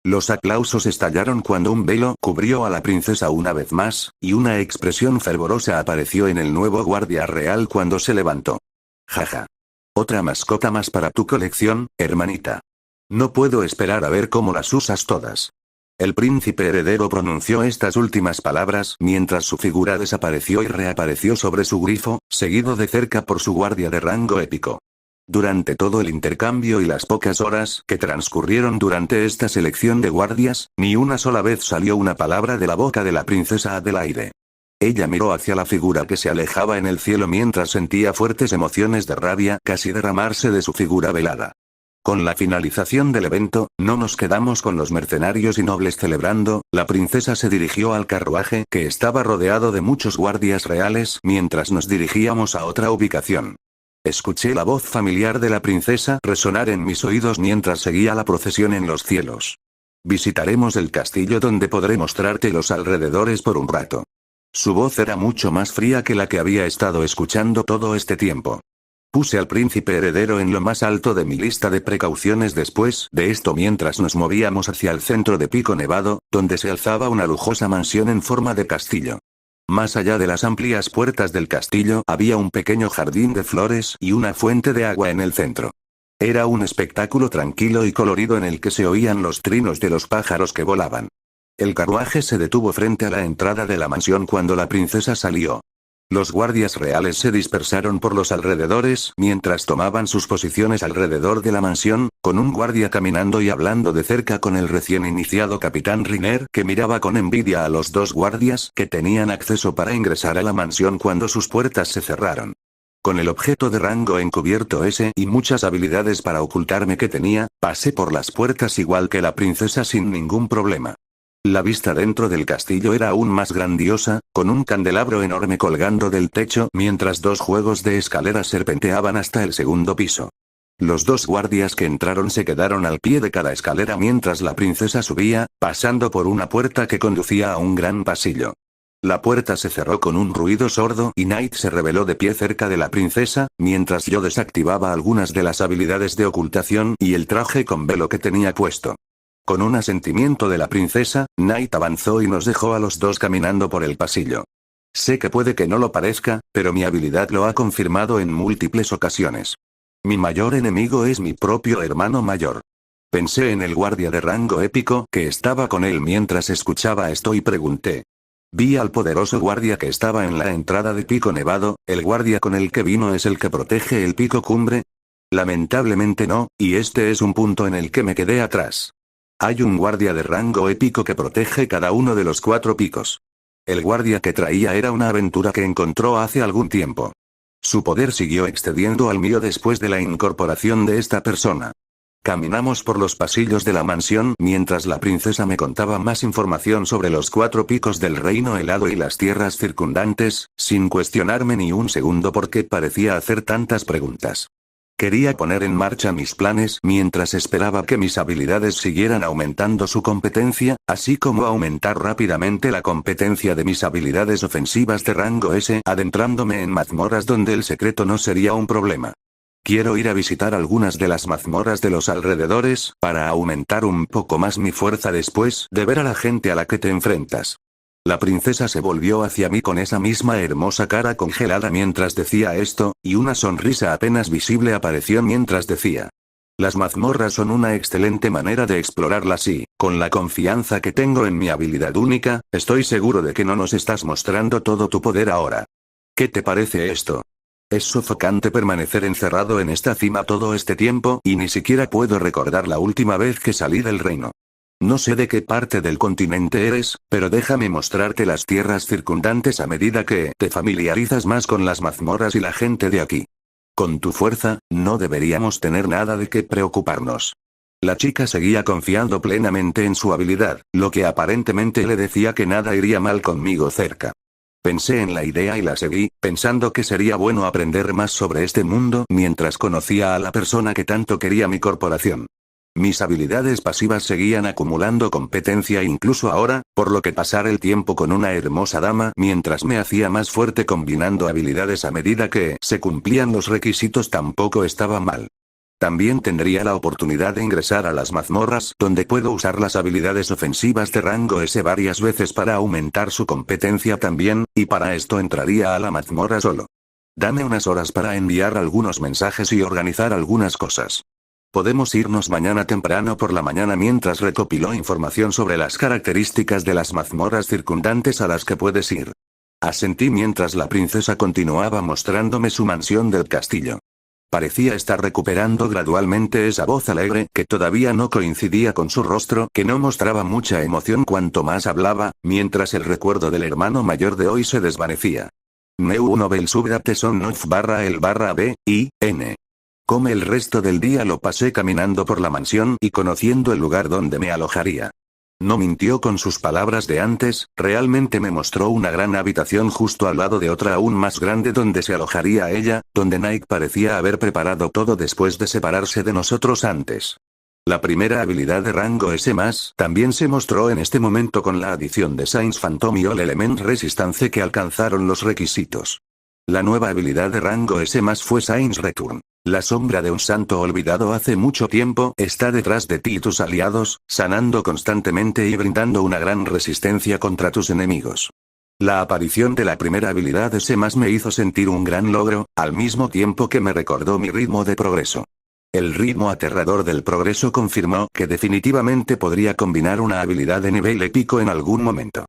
Los aplausos estallaron cuando un velo cubrió a la princesa una vez más, y una expresión fervorosa apareció en el nuevo guardia real cuando se levantó. Jaja. Otra mascota más para tu colección, hermanita. No puedo esperar a ver cómo las usas todas. El príncipe heredero pronunció estas últimas palabras mientras su figura desapareció y reapareció sobre su grifo, seguido de cerca por su guardia de rango épico. Durante todo el intercambio y las pocas horas que transcurrieron durante esta selección de guardias, ni una sola vez salió una palabra de la boca de la princesa Adelaide. Ella miró hacia la figura que se alejaba en el cielo mientras sentía fuertes emociones de rabia casi derramarse de su figura velada. Con la finalización del evento, no nos quedamos con los mercenarios y nobles celebrando, la princesa se dirigió al carruaje que estaba rodeado de muchos guardias reales mientras nos dirigíamos a otra ubicación. Escuché la voz familiar de la princesa resonar en mis oídos mientras seguía la procesión en los cielos. Visitaremos el castillo donde podré mostrarte los alrededores por un rato. Su voz era mucho más fría que la que había estado escuchando todo este tiempo. Puse al príncipe heredero en lo más alto de mi lista de precauciones después de esto mientras nos movíamos hacia el centro de Pico Nevado, donde se alzaba una lujosa mansión en forma de castillo. Más allá de las amplias puertas del castillo había un pequeño jardín de flores y una fuente de agua en el centro. Era un espectáculo tranquilo y colorido en el que se oían los trinos de los pájaros que volaban. El carruaje se detuvo frente a la entrada de la mansión cuando la princesa salió. Los guardias reales se dispersaron por los alrededores mientras tomaban sus posiciones alrededor de la mansión, con un guardia caminando y hablando de cerca con el recién iniciado capitán Riner que miraba con envidia a los 2 guardias que tenían acceso para ingresar a la mansión cuando sus puertas se cerraron. Con el objeto de rango encubierto ese y muchas habilidades para ocultarme que tenía, pasé por las puertas igual que la princesa sin ningún problema. La vista dentro del castillo era aún más grandiosa, con un candelabro enorme colgando del techo mientras dos juegos de escaleras serpenteaban hasta el segundo piso. Los dos guardias que entraron se quedaron al pie de cada escalera mientras la princesa subía, pasando por una puerta que conducía a un gran pasillo. La puerta se cerró con un ruido sordo y Knight se reveló de pie cerca de la princesa, mientras yo desactivaba algunas de las habilidades de ocultación y el traje con velo que tenía puesto. Con un asentimiento de la princesa, Knight avanzó y nos dejó a los dos caminando por el pasillo. Sé que puede que no lo parezca, pero mi habilidad lo ha confirmado en múltiples ocasiones. Mi mayor enemigo es mi propio hermano mayor. Pensé en el guardia de rango épico que estaba con él mientras escuchaba esto y pregunté. Vi al poderoso guardia que estaba en la entrada de Pico Nevado, ¿el guardia con el que vino es el que protege el pico cumbre? Lamentablemente no, y este es un punto en el que me quedé atrás. Hay un guardia de rango épico que protege cada uno de los 4 picos. El guardia que traía era una aventura que encontró hace algún tiempo. Su poder siguió excediendo al mío después de la incorporación de esta persona. Caminamos por los pasillos de la mansión mientras la princesa me contaba más información sobre los 4 picos del reino helado y las tierras circundantes, sin cuestionarme ni un segundo por qué parecía hacer tantas preguntas. Quería poner en marcha mis planes mientras esperaba que mis habilidades siguieran aumentando su competencia, así como aumentar rápidamente la competencia de mis habilidades ofensivas de rango S, adentrándome en mazmorras donde el secreto no sería un problema. Quiero ir a visitar algunas de las mazmorras de los alrededores, para aumentar un poco más mi fuerza después de ver a la gente a la que te enfrentas. La princesa se volvió hacia mí con esa misma hermosa cara congelada mientras decía esto, y una sonrisa apenas visible apareció mientras decía. Las mazmorras son una excelente manera de explorarlas y, con la confianza que tengo en mi habilidad única, estoy seguro de que no nos estás mostrando todo tu poder ahora. ¿Qué te parece esto? Es sofocante permanecer encerrado en esta cima todo este tiempo y ni siquiera puedo recordar la última vez que salí del reino. No sé de qué parte del continente eres, pero déjame mostrarte las tierras circundantes a medida que te familiarizas más con las mazmorras y la gente de aquí. Con tu fuerza, no deberíamos tener nada de qué preocuparnos. La chica seguía confiando plenamente en su habilidad, lo que aparentemente le decía que nada iría mal conmigo cerca. Pensé en la idea y la seguí, pensando que sería bueno aprender más sobre este mundo mientras conocía a la persona que tanto quería mi corporación. Mis habilidades pasivas seguían acumulando competencia incluso ahora, por lo que pasar el tiempo con una hermosa dama mientras me hacía más fuerte combinando habilidades a medida que se cumplían los requisitos tampoco estaba mal. También tendría la oportunidad de ingresar a las mazmorras donde puedo usar las habilidades ofensivas de rango S varias veces para aumentar su competencia también, y para esto entraría a la mazmorra solo. Dame unas horas para enviar algunos mensajes y organizar algunas cosas. Podemos irnos mañana temprano por la mañana mientras recopiló información sobre las características de las mazmorras circundantes a las que puedes ir. Asentí mientras la princesa continuaba mostrándome su mansión del castillo. Parecía estar recuperando gradualmente esa voz alegre que todavía no coincidía con su rostro que no mostraba mucha emoción cuanto más hablaba, mientras el recuerdo del hermano mayor de hoy se desvanecía. Meu novel subdate son of /el /b, i, n. Como el resto del día lo pasé caminando por la mansión y conociendo el lugar donde me alojaría. No mintió con sus palabras de antes, realmente me mostró una gran habitación justo al lado de otra aún más grande donde se alojaría ella, donde Nike parecía haber preparado todo después de separarse de nosotros antes. La primera habilidad de rango S+, también se mostró en este momento con la adición de Science Phantom y All Element Resistance que alcanzaron los requisitos. La nueva habilidad de rango S+ fue Science Return. La sombra de un santo olvidado hace mucho tiempo está detrás de ti y tus aliados, sanando constantemente y brindando una gran resistencia contra tus enemigos. La aparición de la primera habilidad S+ me hizo sentir un gran logro, al mismo tiempo que me recordó mi ritmo de progreso. El ritmo aterrador del progreso confirmó que definitivamente podría combinar una habilidad de nivel épico en algún momento.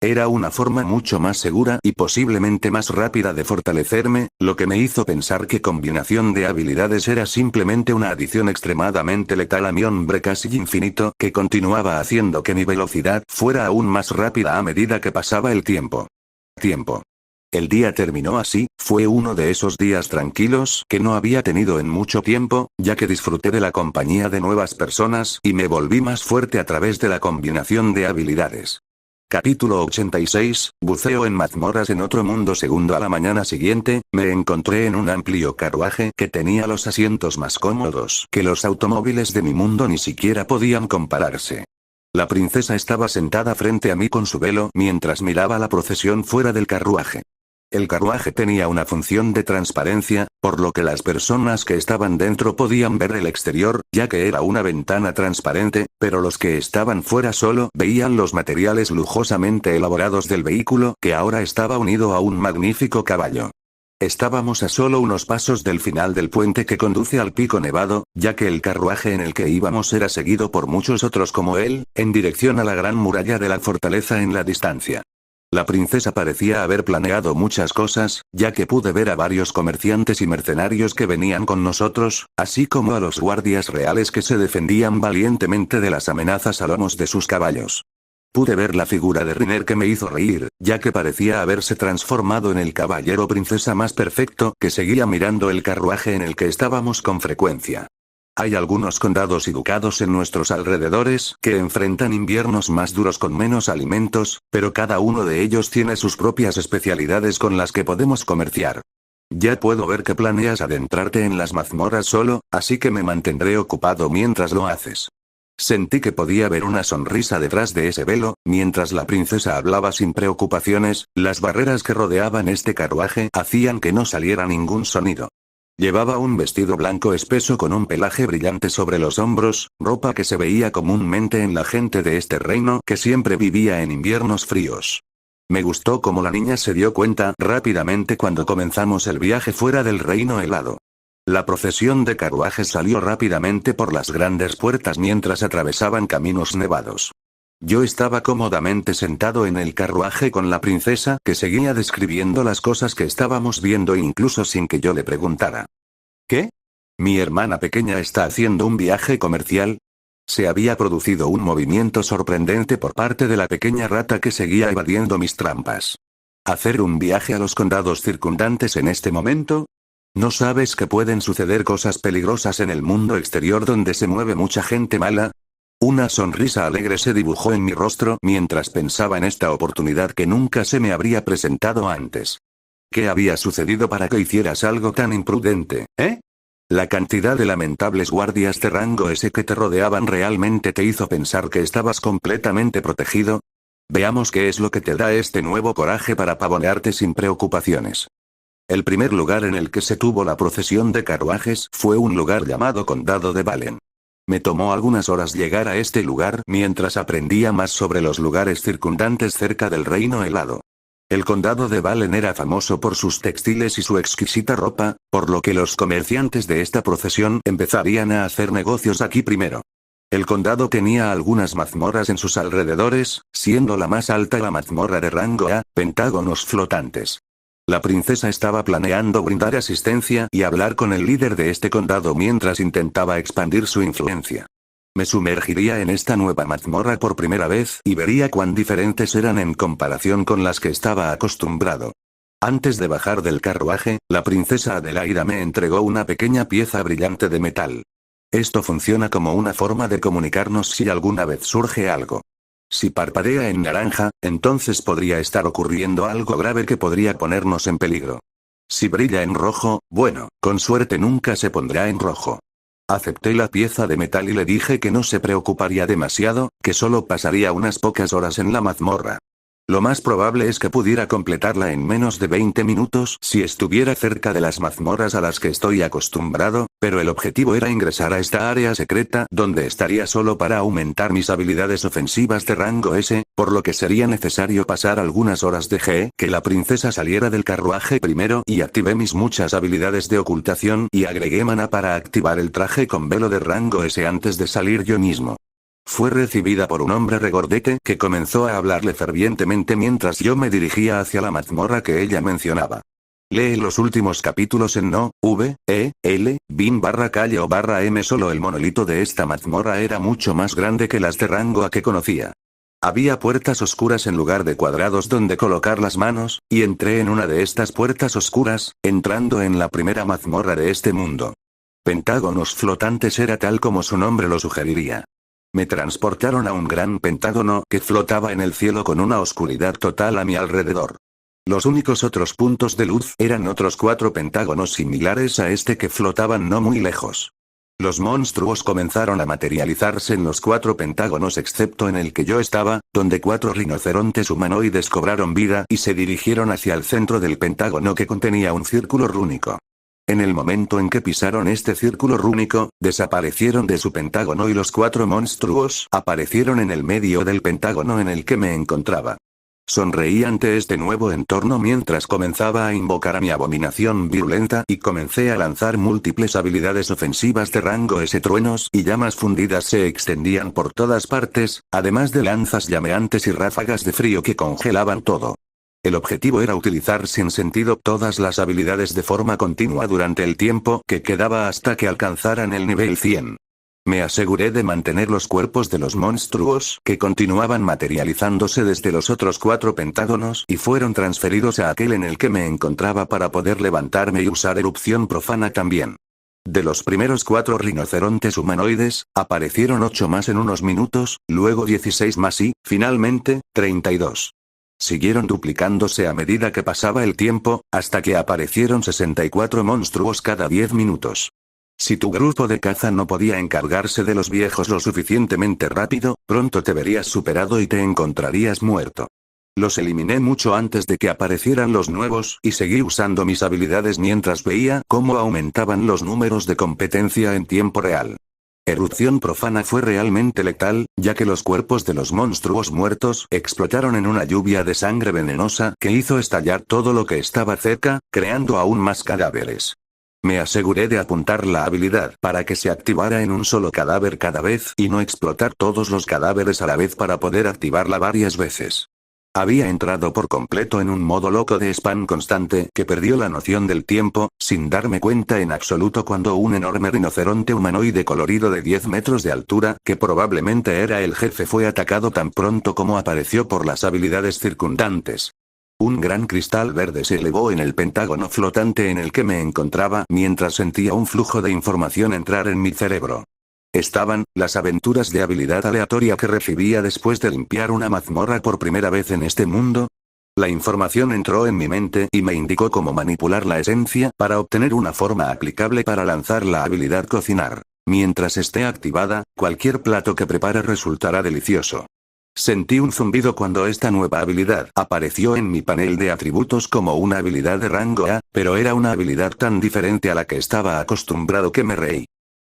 Era una forma mucho más segura y posiblemente más rápida de fortalecerme, lo que me hizo pensar que combinación de habilidades era simplemente una adición extremadamente letal a mi hombre casi infinito que continuaba haciendo que mi velocidad fuera aún más rápida a medida que pasaba el tiempo. El día terminó así, fue uno de esos días tranquilos que no había tenido en mucho tiempo, ya que disfruté de la compañía de nuevas personas y me volví más fuerte a través de la combinación de habilidades. Capítulo 86, buceo en mazmorras en otro mundo. Segundo, a la mañana siguiente, me encontré en un amplio carruaje que tenía los asientos más cómodos que los automóviles de mi mundo ni siquiera podían compararse. La princesa estaba sentada frente a mí con su velo mientras miraba la procesión fuera del carruaje. El carruaje tenía una función de transparencia, por lo que las personas que estaban dentro podían ver el exterior, ya que era una ventana transparente, pero los que estaban fuera solo veían los materiales lujosamente elaborados del vehículo que ahora estaba unido a un magnífico caballo. Estábamos a solo unos pasos del final del puente que conduce al pico nevado, ya que el carruaje en el que íbamos era seguido por muchos otros como él, en dirección a la gran muralla de la fortaleza en la distancia. La princesa parecía haber planeado muchas cosas, ya que pude ver a varios comerciantes y mercenarios que venían con nosotros, así como a los guardias reales que se defendían valientemente de las amenazas a lomos de sus caballos. Pude ver la figura de Riner que me hizo reír, ya que parecía haberse transformado en el caballero princesa más perfecto que seguía mirando el carruaje en el que estábamos con frecuencia. Hay algunos condados y ducados en nuestros alrededores que enfrentan inviernos más duros con menos alimentos, pero cada uno de ellos tiene sus propias especialidades con las que podemos comerciar. Ya puedo ver que planeas adentrarte en las mazmorras solo, así que me mantendré ocupado mientras lo haces. Sentí que podía ver una sonrisa detrás de ese velo, mientras la princesa hablaba sin preocupaciones. Las barreras que rodeaban este carruaje hacían que no saliera ningún sonido. Llevaba un vestido blanco espeso con un pelaje brillante sobre los hombros, ropa que se veía comúnmente en la gente de este reino que siempre vivía en inviernos fríos. Me gustó cómo la niña se dio cuenta rápidamente cuando comenzamos el viaje fuera del reino helado. La procesión de carruajes salió rápidamente por las grandes puertas mientras atravesaban caminos nevados. Yo estaba cómodamente sentado en el carruaje con la princesa que seguía describiendo las cosas que estábamos viendo incluso sin que yo le preguntara. ¿Qué? ¿Mi hermana pequeña está haciendo un viaje comercial? Se había producido un movimiento sorprendente por parte de la pequeña rata que seguía evadiendo mis trampas. ¿Hacer un viaje a los condados circundantes en este momento? ¿No sabes que pueden suceder cosas peligrosas en el mundo exterior donde se mueve mucha gente mala? Una sonrisa alegre se dibujó en mi rostro mientras pensaba en esta oportunidad que nunca se me habría presentado antes. ¿Qué había sucedido para que hicieras algo tan imprudente, eh? La cantidad de lamentables guardias de rango S que te rodeaban realmente te hizo pensar que estabas completamente protegido. Veamos qué es lo que te da este nuevo coraje para pavonearte sin preocupaciones. El primer lugar en el que se tuvo la procesión de carruajes fue un lugar llamado Condado de Valen. Me tomó algunas horas llegar a este lugar mientras aprendía más sobre los lugares circundantes cerca del reino helado. El condado de Valen era famoso por sus textiles y su exquisita ropa, por lo que los comerciantes de esta procesión empezarían a hacer negocios aquí primero. El condado tenía algunas mazmorras en sus alrededores, siendo la más alta la mazmorra de rango A, pentágonos flotantes. La princesa estaba planeando brindar asistencia y hablar con el líder de este condado mientras intentaba expandir su influencia. Me sumergiría en esta nueva mazmorra por primera vez y vería cuán diferentes eran en comparación con las que estaba acostumbrado. Antes de bajar del carruaje, la princesa Adelaida me entregó una pequeña pieza brillante de metal. Esto funciona como una forma de comunicarnos si alguna vez surge algo. Si parpadea en naranja, entonces podría estar ocurriendo algo grave que podría ponernos en peligro. Si brilla en rojo, bueno, con suerte nunca se pondrá en rojo. Acepté la pieza de metal y le dije que no se preocuparía demasiado, que solo pasaría unas pocas horas en la mazmorra. Lo más probable es que pudiera completarla en menos de 20 minutos si estuviera cerca de las mazmorras a las que estoy acostumbrado, pero el objetivo era ingresar a esta área secreta donde estaría solo para aumentar mis habilidades ofensivas de rango S, por lo que sería necesario pasar algunas horas. Dejé que la princesa saliera del carruaje primero y activé mis muchas habilidades de ocultación y agregué mana para activar el traje con velo de rango S antes de salir yo mismo. Fue recibida por un hombre regordete que comenzó a hablarle fervientemente mientras yo me dirigía hacia la mazmorra que ella mencionaba. Lee los últimos capítulos en no, bin/calle o/m. Solo el monolito de esta mazmorra era mucho más grande que las de rango A que conocía. Había puertas oscuras en lugar de cuadrados donde colocar las manos, y entré en una de estas puertas oscuras, entrando en la primera mazmorra de este mundo. Pentágonos flotantes era tal como su nombre lo sugeriría. Me transportaron a un gran pentágono que flotaba en el cielo con una oscuridad total a mi alrededor. Los únicos otros puntos de luz eran otros 4 pentágonos similares a este que flotaban no muy lejos. Los monstruos comenzaron a materializarse en los 4 pentágonos excepto en el que yo estaba, donde 4 rinocerontes humanoides cobraron vida y se dirigieron hacia el centro del pentágono que contenía un círculo rúnico. En el momento en que pisaron este círculo rúnico, desaparecieron de su pentágono y los 4 monstruos aparecieron en el medio del pentágono en el que me encontraba. Sonreí ante este nuevo entorno mientras comenzaba a invocar a mi abominación virulenta y comencé a lanzar múltiples habilidades ofensivas de rango S. Truenos y llamas fundidas se extendían por todas partes, además de lanzas llameantes y ráfagas de frío que congelaban todo. El objetivo era utilizar sin sentido todas las habilidades de forma continua durante el tiempo que quedaba hasta que alcanzaran el nivel 100. Me aseguré de mantener los cuerpos de los monstruos que continuaban materializándose desde los otros 4 pentágonos y fueron transferidos a aquel en el que me encontraba para poder levantarme y usar erupción profana también. De los primeros 4 rinocerontes humanoides, aparecieron 8 más en unos minutos, luego 16 más y, finalmente, 32. Siguieron duplicándose a medida que pasaba el tiempo, hasta que aparecieron 64 monstruos cada 10 minutos. Si tu grupo de caza no podía encargarse de los viejos lo suficientemente rápido, pronto te verías superado y te encontrarías muerto. Los eliminé mucho antes de que aparecieran los nuevos y seguí usando mis habilidades mientras veía cómo aumentaban los números de competencia en tiempo real. Erupción profana fue realmente letal, ya que los cuerpos de los monstruos muertos explotaron en una lluvia de sangre venenosa que hizo estallar todo lo que estaba cerca, creando aún más cadáveres. Me aseguré de apuntar la habilidad para que se activara en un solo cadáver cada vez y no explotar todos los cadáveres a la vez para poder activarla varias veces. Había entrado por completo en un modo loco de spam constante que perdió la noción del tiempo, sin darme cuenta en absoluto cuando un enorme rinoceronte humanoide colorido de 10 metros de altura, que probablemente era el jefe, fue atacado tan pronto como apareció por las habilidades circundantes. Un gran cristal verde se elevó en el pentágono flotante en el que me encontraba mientras sentía un flujo de información entrar en mi cerebro. Estaban las aventuras de habilidad aleatoria que recibía después de limpiar una mazmorra por primera vez en este mundo. La información entró en mi mente y me indicó cómo manipular la esencia para obtener una forma aplicable para lanzar la habilidad cocinar. Mientras esté activada, cualquier plato que prepare resultará delicioso. Sentí un zumbido cuando esta nueva habilidad apareció en mi panel de atributos como una habilidad de rango A, pero era una habilidad tan diferente a la que estaba acostumbrado que me reí.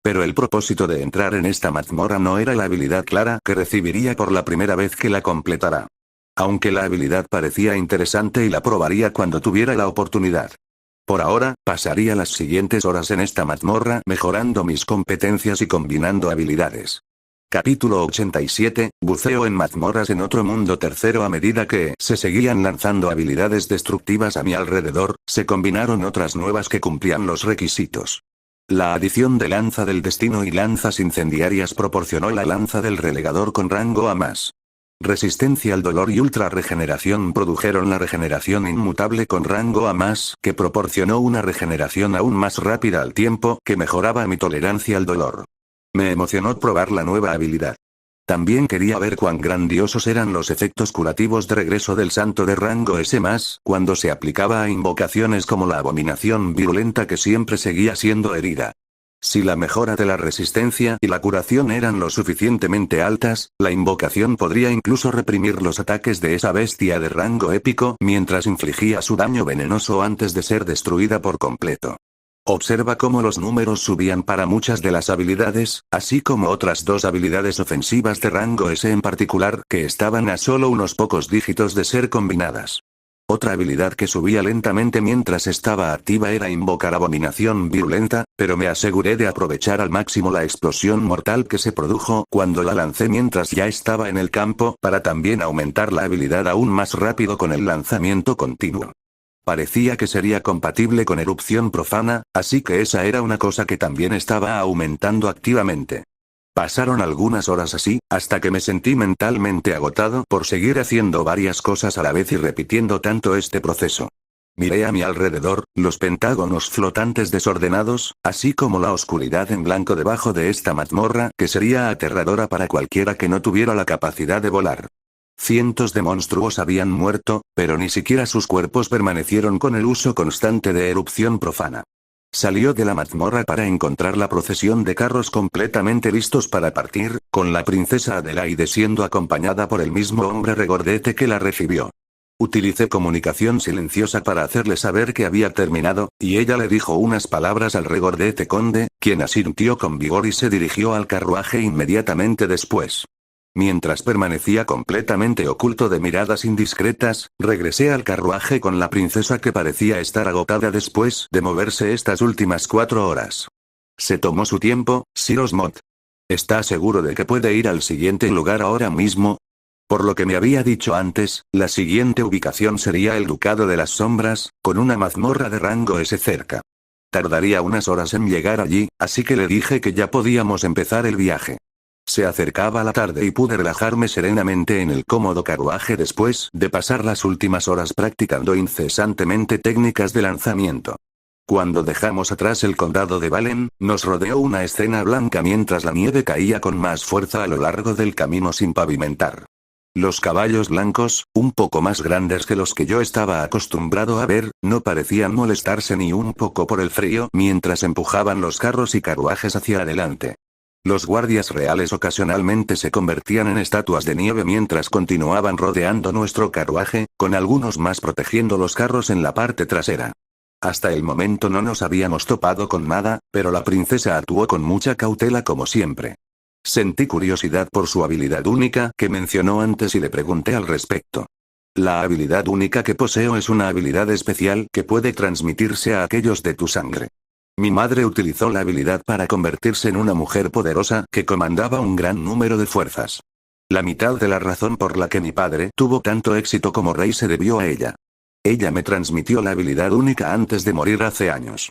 Pero el propósito de entrar en esta mazmorra no era la habilidad clara que recibiría por la primera vez que la completara. Aunque la habilidad parecía interesante y la probaría cuando tuviera la oportunidad. Por ahora, pasaría las siguientes horas en esta mazmorra mejorando mis competencias y combinando habilidades. Capítulo 87, buceo en mazmorras en otro mundo. Tercero, a medida que se seguían lanzando habilidades destructivas a mi alrededor, se combinaron otras nuevas que cumplían los requisitos. La adición de lanza del destino y lanzas incendiarias proporcionó la lanza del relegador con rango A+. Resistencia al dolor y ultra regeneración produjeron la regeneración inmutable con rango A+, que proporcionó una regeneración aún más rápida al tiempo que mejoraba mi tolerancia al dolor. Me emocionó probar la nueva habilidad. También quería ver cuán grandiosos eran los efectos curativos de regreso del santo de rango S+, cuando se aplicaba a invocaciones como la abominación virulenta que siempre seguía siendo herida. Si la mejora de la resistencia y la curación eran lo suficientemente altas, la invocación podría incluso reprimir los ataques de esa bestia de rango épico mientras infligía su daño venenoso antes de ser destruida por completo. Observa cómo los números subían para muchas de las habilidades, así como otras 2 habilidades ofensivas de rango S en particular que estaban a solo unos pocos dígitos de ser combinadas. Otra habilidad que subía lentamente mientras estaba activa era invocar abominación virulenta, pero me aseguré de aprovechar al máximo la explosión mortal que se produjo cuando la lancé mientras ya estaba en el campo para también aumentar la habilidad aún más rápido con el lanzamiento continuo. Parecía que sería compatible con erupción profana, así que esa era una cosa que también estaba aumentando activamente. Pasaron algunas horas así, hasta que me sentí mentalmente agotado por seguir haciendo varias cosas a la vez y repitiendo tanto este proceso. Miré a mi alrededor, los pentágonos flotantes desordenados, así como la oscuridad en blanco debajo de esta mazmorra que sería aterradora para cualquiera que no tuviera la capacidad de volar. Cientos de monstruos habían muerto, pero ni siquiera sus cuerpos permanecieron con el uso constante de erupción profana. Salió de la mazmorra para encontrar la procesión de carros completamente listos para partir, con la princesa Adelaide siendo acompañada por el mismo hombre regordete que la recibió. Utilicé comunicación silenciosa para hacerle saber que había terminado, y ella le dijo unas palabras al regordete conde, quien asintió con vigor y se dirigió al carruaje inmediatamente después. Mientras permanecía completamente oculto de miradas indiscretas, regresé al carruaje con la princesa que parecía estar agotada después de moverse estas últimas 4 horas. Se tomó su tiempo, Sir Osmond. ¿Está seguro de que puede ir al siguiente lugar ahora mismo? Por lo que me había dicho antes, la siguiente ubicación sería el Ducado de las Sombras, con una mazmorra de rango S cerca. Tardaría unas horas en llegar allí, así que le dije que ya podíamos empezar el viaje. Se acercaba la tarde y pude relajarme serenamente en el cómodo carruaje después de pasar las últimas horas practicando incesantemente técnicas de lanzamiento. Cuando dejamos atrás el condado de Valen, nos rodeó una escena blanca mientras la nieve caía con más fuerza a lo largo del camino sin pavimentar. Los caballos blancos, un poco más grandes que los que yo estaba acostumbrado a ver, no parecían molestarse ni un poco por el frío mientras empujaban los carros y carruajes hacia adelante. Los guardias reales ocasionalmente se convertían en estatuas de nieve mientras continuaban rodeando nuestro carruaje, con algunos más protegiendo los carros en la parte trasera. Hasta el momento no nos habíamos topado con nada, pero la princesa actuó con mucha cautela como siempre. Sentí curiosidad por su habilidad única que mencionó antes y le pregunté al respecto. La habilidad única que poseo es una habilidad especial que puede transmitirse a aquellos de tu sangre. Mi madre utilizó la habilidad para convertirse en una mujer poderosa que comandaba un gran número de fuerzas. La mitad de la razón por la que mi padre tuvo tanto éxito como rey se debió a ella. Ella me transmitió la habilidad única antes de morir hace años.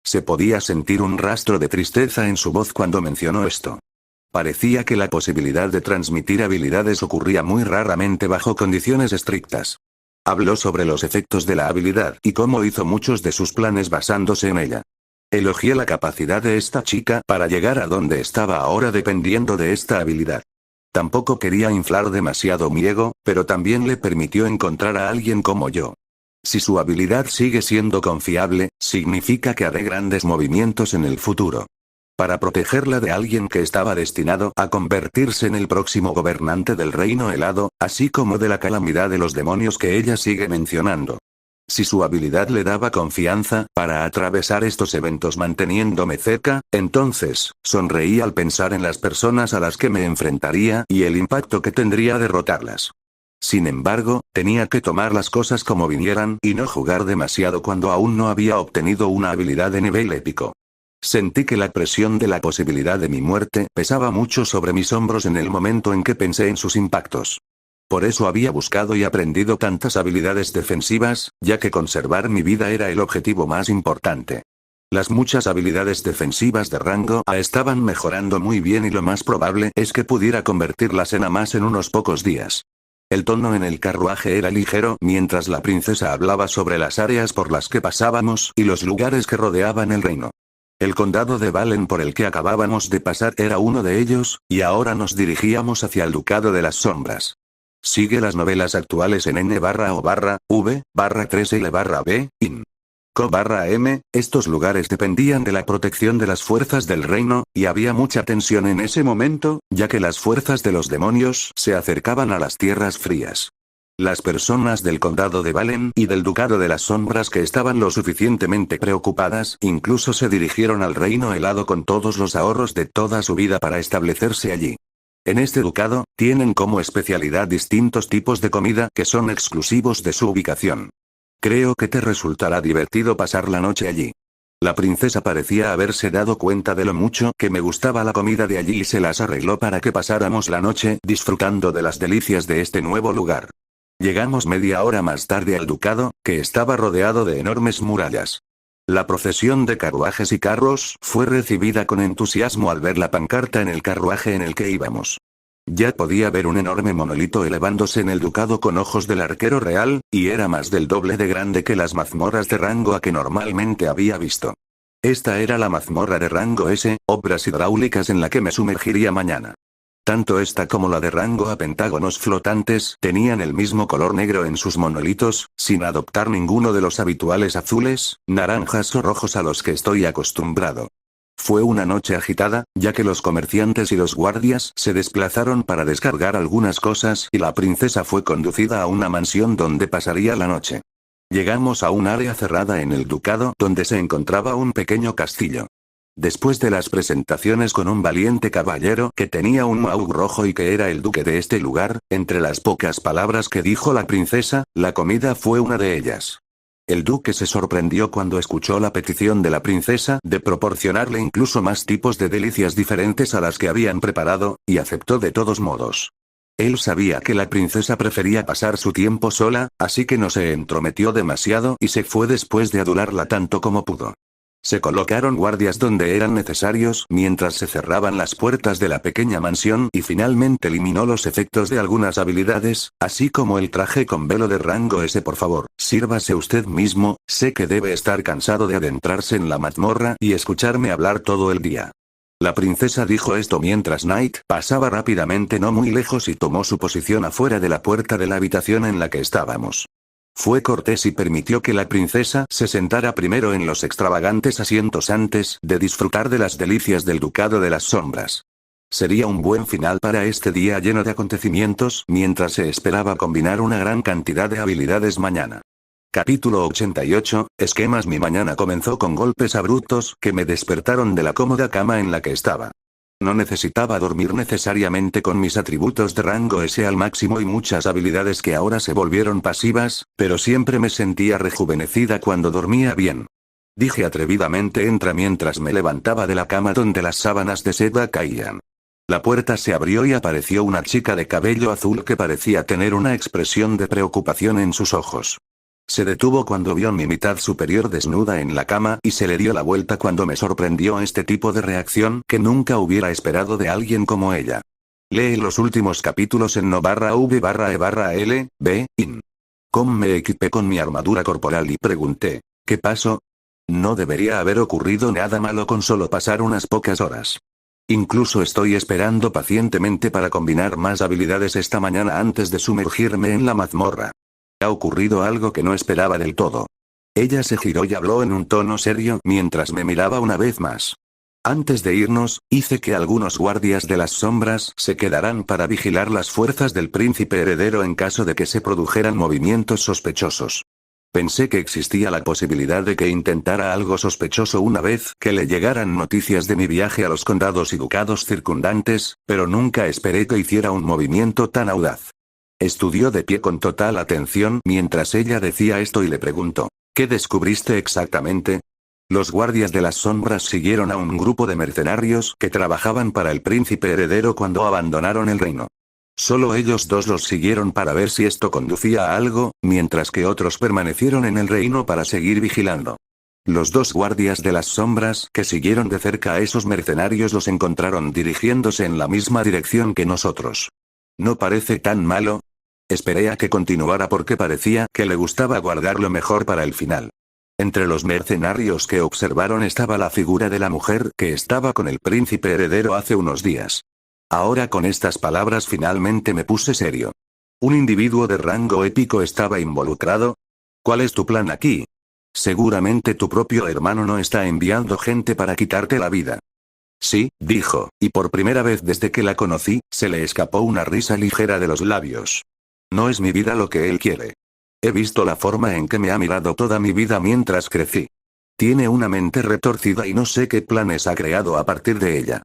Se podía sentir un rastro de tristeza en su voz cuando mencionó esto. Parecía que la posibilidad de transmitir habilidades ocurría muy raramente bajo condiciones estrictas. Habló sobre los efectos de la habilidad y cómo hizo muchos de sus planes basándose en ella. Elogié la capacidad de esta chica para llegar a donde estaba ahora dependiendo de esta habilidad. Tampoco quería inflar demasiado mi ego, pero también le permitió encontrar a alguien como yo. Si su habilidad sigue siendo confiable, significa que haré grandes movimientos en el futuro. Para protegerla de alguien que estaba destinado a convertirse en el próximo gobernante del reino helado, así como de la calamidad de los demonios que ella sigue mencionando. Si su habilidad le daba confianza para atravesar estos eventos manteniéndome cerca, entonces, sonreí al pensar en las personas a las que me enfrentaría y el impacto que tendría derrotarlas. Sin embargo, tenía que tomar las cosas como vinieran y no jugar demasiado cuando aún no había obtenido una habilidad de nivel épico. Sentí que la presión de la posibilidad de mi muerte pesaba mucho sobre mis hombros en el momento en que pensé en sus impactos. Por eso había buscado y aprendido tantas habilidades defensivas, ya que conservar mi vida era el objetivo más importante. Las muchas habilidades defensivas de rango A estaban mejorando muy bien y lo más probable es que pudiera convertirlas en A más en unos pocos días. El tono en el carruaje era ligero mientras la princesa hablaba sobre las áreas por las que pasábamos y los lugares que rodeaban el reino. El condado de Valen por el que acabábamos de pasar era uno de ellos, y ahora nos dirigíamos hacia el Ducado de las Sombras. Sigue las novelas actuales en N/O/V/3L/B, IN. Co/M, estos lugares dependían de la protección de las fuerzas del reino, y había mucha tensión en ese momento, ya que las fuerzas de los demonios se acercaban a las tierras frías. Las personas del condado de Valen y del Ducado de las Sombras que estaban lo suficientemente preocupadas incluso se dirigieron al reino helado con todos los ahorros de toda su vida para establecerse allí. En este ducado, tienen como especialidad distintos tipos de comida que son exclusivos de su ubicación. Creo que te resultará divertido pasar la noche allí. La princesa parecía haberse dado cuenta de lo mucho que me gustaba la comida de allí y se las arregló para que pasáramos la noche disfrutando de las delicias de este nuevo lugar. Llegamos media hora más tarde al ducado, que estaba rodeado de enormes murallas. La procesión de carruajes y carros fue recibida con entusiasmo al ver la pancarta en el carruaje en el que íbamos. Ya podía ver un enorme monolito elevándose en el ducado con ojos del arquero real, y era más del doble de grande que las mazmorras de rango A que normalmente había visto. Esta era la mazmorra de rango S, obras hidráulicas en la que me sumergiría mañana. Tanto esta como la de rango A pentágonos flotantes tenían el mismo color negro en sus monolitos, sin adoptar ninguno de los habituales azules, naranjas o rojos a los que estoy acostumbrado. Fue una noche agitada, ya que los comerciantes y los guardias se desplazaron para descargar algunas cosas y la princesa fue conducida a una mansión donde pasaría la noche. Llegamos a un área cerrada en el ducado donde se encontraba un pequeño castillo. Después de las presentaciones con un valiente caballero que tenía un maug rojo y que era el duque de este lugar, entre las pocas palabras que dijo la princesa, la comida fue una de ellas. El duque se sorprendió cuando escuchó la petición de la princesa de proporcionarle incluso más tipos de delicias diferentes a las que habían preparado, y aceptó de todos modos. Él sabía que la princesa prefería pasar su tiempo sola, así que no se entrometió demasiado y se fue después de adularla tanto como pudo. Se colocaron guardias donde eran necesarios mientras se cerraban las puertas de la pequeña mansión y finalmente eliminó los efectos de algunas habilidades, así como el traje con velo de rango S. Por favor, sírvase usted mismo, sé que debe estar cansado de adentrarse en la mazmorra y escucharme hablar todo el día. La princesa dijo esto mientras Knight pasaba rápidamente no muy lejos y tomó su posición afuera de la puerta de la habitación en la que estábamos. Fue cortés y permitió que la princesa se sentara primero en los extravagantes asientos antes de disfrutar de las delicias del Ducado de las Sombras. Sería un buen final para este día lleno de acontecimientos mientras se esperaba combinar una gran cantidad de habilidades mañana. Capítulo 88, esquemas. Mi mañana comenzó con golpes abruptos que me despertaron de la cómoda cama en la que estaba. No necesitaba dormir necesariamente con mis atributos de rango S al máximo y muchas habilidades que ahora se volvieron pasivas, pero siempre me sentía rejuvenecida cuando dormía bien. Dije atrevidamente entra mientras me levantaba de la cama donde las sábanas de seda caían. La puerta se abrió y apareció una chica de cabello azul que parecía tener una expresión de preocupación en sus ojos. Se detuvo cuando vio mi mitad superior desnuda en la cama y se le dio la vuelta cuando me sorprendió este tipo de reacción que nunca hubiera esperado de alguien como ella. Lee los últimos capítulos en no/v/e/l/b/in. Me equipé con mi armadura corporal y pregunté, ¿qué pasó? No debería haber ocurrido nada malo con solo pasar unas pocas horas. Incluso estoy esperando pacientemente para combinar más habilidades esta mañana antes de sumergirme en la mazmorra. Ha ocurrido algo que no esperaba del todo. Ella se giró y habló en un tono serio mientras me miraba una vez más. Antes de irnos, hice que algunos guardias de las sombras se quedaran para vigilar las fuerzas del príncipe heredero en caso de que se produjeran movimientos sospechosos. Pensé que existía la posibilidad de que intentara algo sospechoso una vez que le llegaran noticias de mi viaje a los condados y ducados circundantes, pero nunca esperé que hiciera un movimiento tan audaz. Estudió de pie con total atención mientras ella decía esto y le preguntó, ¿qué descubriste exactamente? Los guardias de las sombras siguieron a un grupo de mercenarios que trabajaban para el príncipe heredero cuando abandonaron el reino. Solo ellos dos los siguieron para ver si esto conducía a algo, mientras que otros permanecieron en el reino para seguir vigilando. Los dos guardias de las sombras que siguieron de cerca a esos mercenarios los encontraron dirigiéndose en la misma dirección que nosotros. ¿No parece tan malo? Esperé a que continuara porque parecía que le gustaba guardar lo mejor para el final. Entre los mercenarios que observaron estaba la figura de la mujer que estaba con el príncipe heredero hace unos días. Ahora con estas palabras finalmente me puse serio. ¿Un individuo de rango épico estaba involucrado? ¿Cuál es tu plan aquí? Seguramente tu propio hermano no está enviando gente para quitarte la vida. Sí, dijo, y por primera vez desde que la conocí, se le escapó una risa ligera de los labios. No es mi vida lo que él quiere. He visto la forma en que me ha mirado toda mi vida mientras crecí. Tiene una mente retorcida y no sé qué planes ha creado a partir de ella.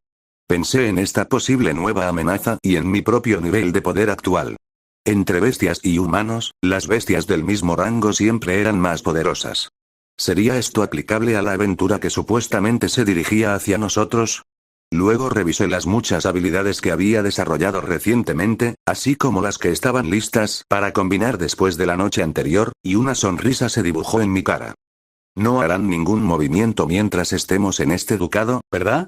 Pensé en esta posible nueva amenaza y en mi propio nivel de poder actual. Entre bestias y humanos, las bestias del mismo rango siempre eran más poderosas. ¿Sería esto aplicable a la aventura que supuestamente se dirigía hacia nosotros? Luego revisé las muchas habilidades que había desarrollado recientemente, así como las que estaban listas para combinar después de la noche anterior, y una sonrisa se dibujó en mi cara. No harán ningún movimiento mientras estemos en este ducado, ¿verdad?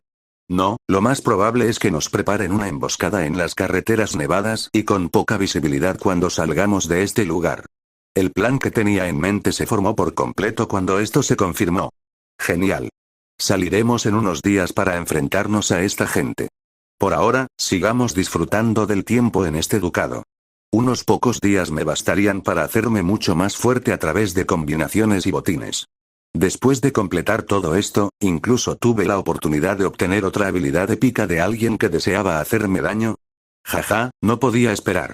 No, lo más probable es que nos preparen una emboscada en las carreteras nevadas y con poca visibilidad cuando salgamos de este lugar. El plan que tenía en mente se formó por completo cuando esto se confirmó. Genial. Saliremos en unos días para enfrentarnos a esta gente. Por ahora, sigamos disfrutando del tiempo en este ducado. Unos pocos días me bastarían para hacerme mucho más fuerte a través de combinaciones y botines. Después de completar todo esto, incluso tuve la oportunidad de obtener otra habilidad épica de alguien que deseaba hacerme daño. Jaja, no podía esperar.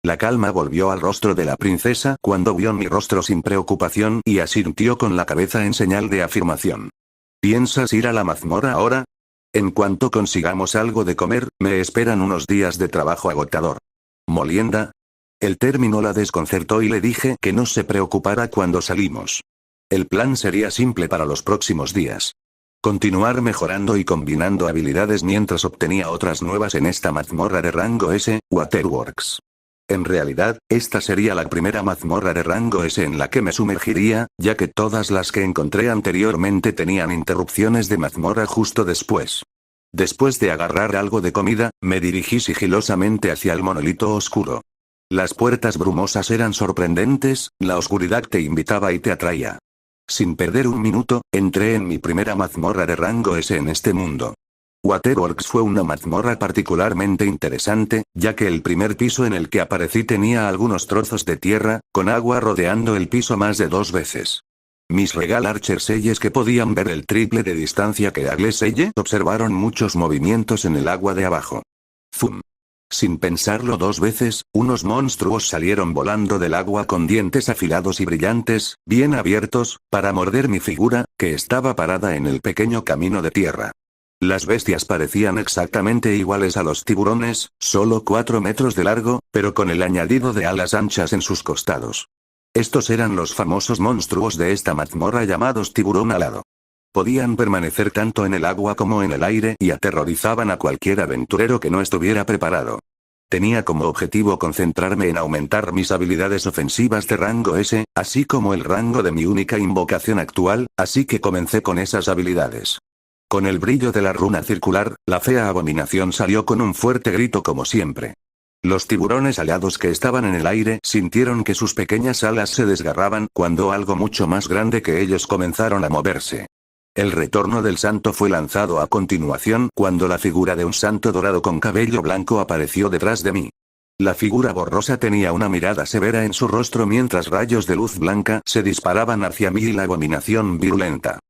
La calma volvió al rostro de la princesa cuando vio mi rostro sin preocupación y asintió con la cabeza en señal de afirmación. ¿Piensas ir a la mazmorra ahora? En cuanto consigamos algo de comer, me esperan unos días de trabajo agotador. ¿Molienda? El término la desconcertó y le dije que no se preocupara cuando salimos. El plan sería simple para los próximos días. Continuar mejorando y combinando habilidades mientras obtenía otras nuevas en esta mazmorra de rango S, Waterworks. En realidad, esta sería la primera mazmorra de rango S en la que me sumergiría, ya que todas las que encontré anteriormente tenían interrupciones de mazmorra justo después. Después de agarrar algo de comida, me dirigí sigilosamente hacia el monolito oscuro. Las puertas brumosas eran sorprendentes, la oscuridad te invitaba y te atraía. Sin perder un minuto, entré en mi primera mazmorra de rango S en este mundo. Waterworks fue una mazmorra particularmente interesante, ya que el primer piso en el que aparecí tenía algunos trozos de tierra, con agua rodeando el piso más de 2 veces. Mis Regal Archer Selles que podían ver el triple de distancia que Agle Selle observaron muchos movimientos en el agua de abajo. ¡Zum! Sin pensarlo 2 veces, unos monstruos salieron volando del agua con dientes afilados y brillantes, bien abiertos, para morder mi figura, que estaba parada en el pequeño camino de tierra. Las bestias parecían exactamente iguales a los tiburones, solo 4 metros de largo, pero con el añadido de alas anchas en sus costados. Estos eran los famosos monstruos de esta mazmorra llamados tiburón alado. Podían permanecer tanto en el agua como en el aire y aterrorizaban a cualquier aventurero que no estuviera preparado. Tenía como objetivo concentrarme en aumentar mis habilidades ofensivas de rango S, así como el rango de mi única invocación actual, así que comencé con esas habilidades. Con el brillo de la runa circular, la fea abominación salió con un fuerte grito como siempre. Los tiburones alados que estaban en el aire sintieron que sus pequeñas alas se desgarraban cuando algo mucho más grande que ellos comenzaron a moverse. El retorno del santo fue lanzado a continuación cuando la figura de un santo dorado con cabello blanco apareció detrás de mí. La figura borrosa tenía una mirada severa en su rostro mientras rayos de luz blanca se disparaban hacia mí y la abominación virulenta.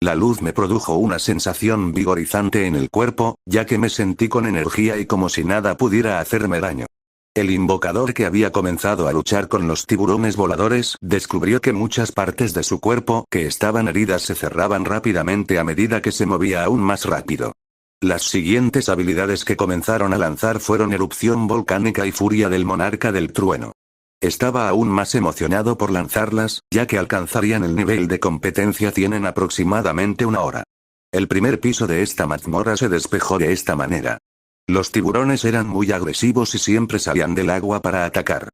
La luz me produjo una sensación vigorizante en el cuerpo, ya que me sentí con energía y como si nada pudiera hacerme daño. El invocador que había comenzado a luchar con los tiburones voladores descubrió que muchas partes de su cuerpo que estaban heridas se cerraban rápidamente a medida que se movía aún más rápido. Las siguientes habilidades que comenzaron a lanzar fueron erupción volcánica y furia del monarca del trueno. Estaba aún más emocionado por lanzarlas, ya que alcanzarían el nivel de competencia 100 en aproximadamente 1 hora. El primer piso de esta mazmorra se despejó de esta manera. Los tiburones eran muy agresivos y siempre salían del agua para atacar.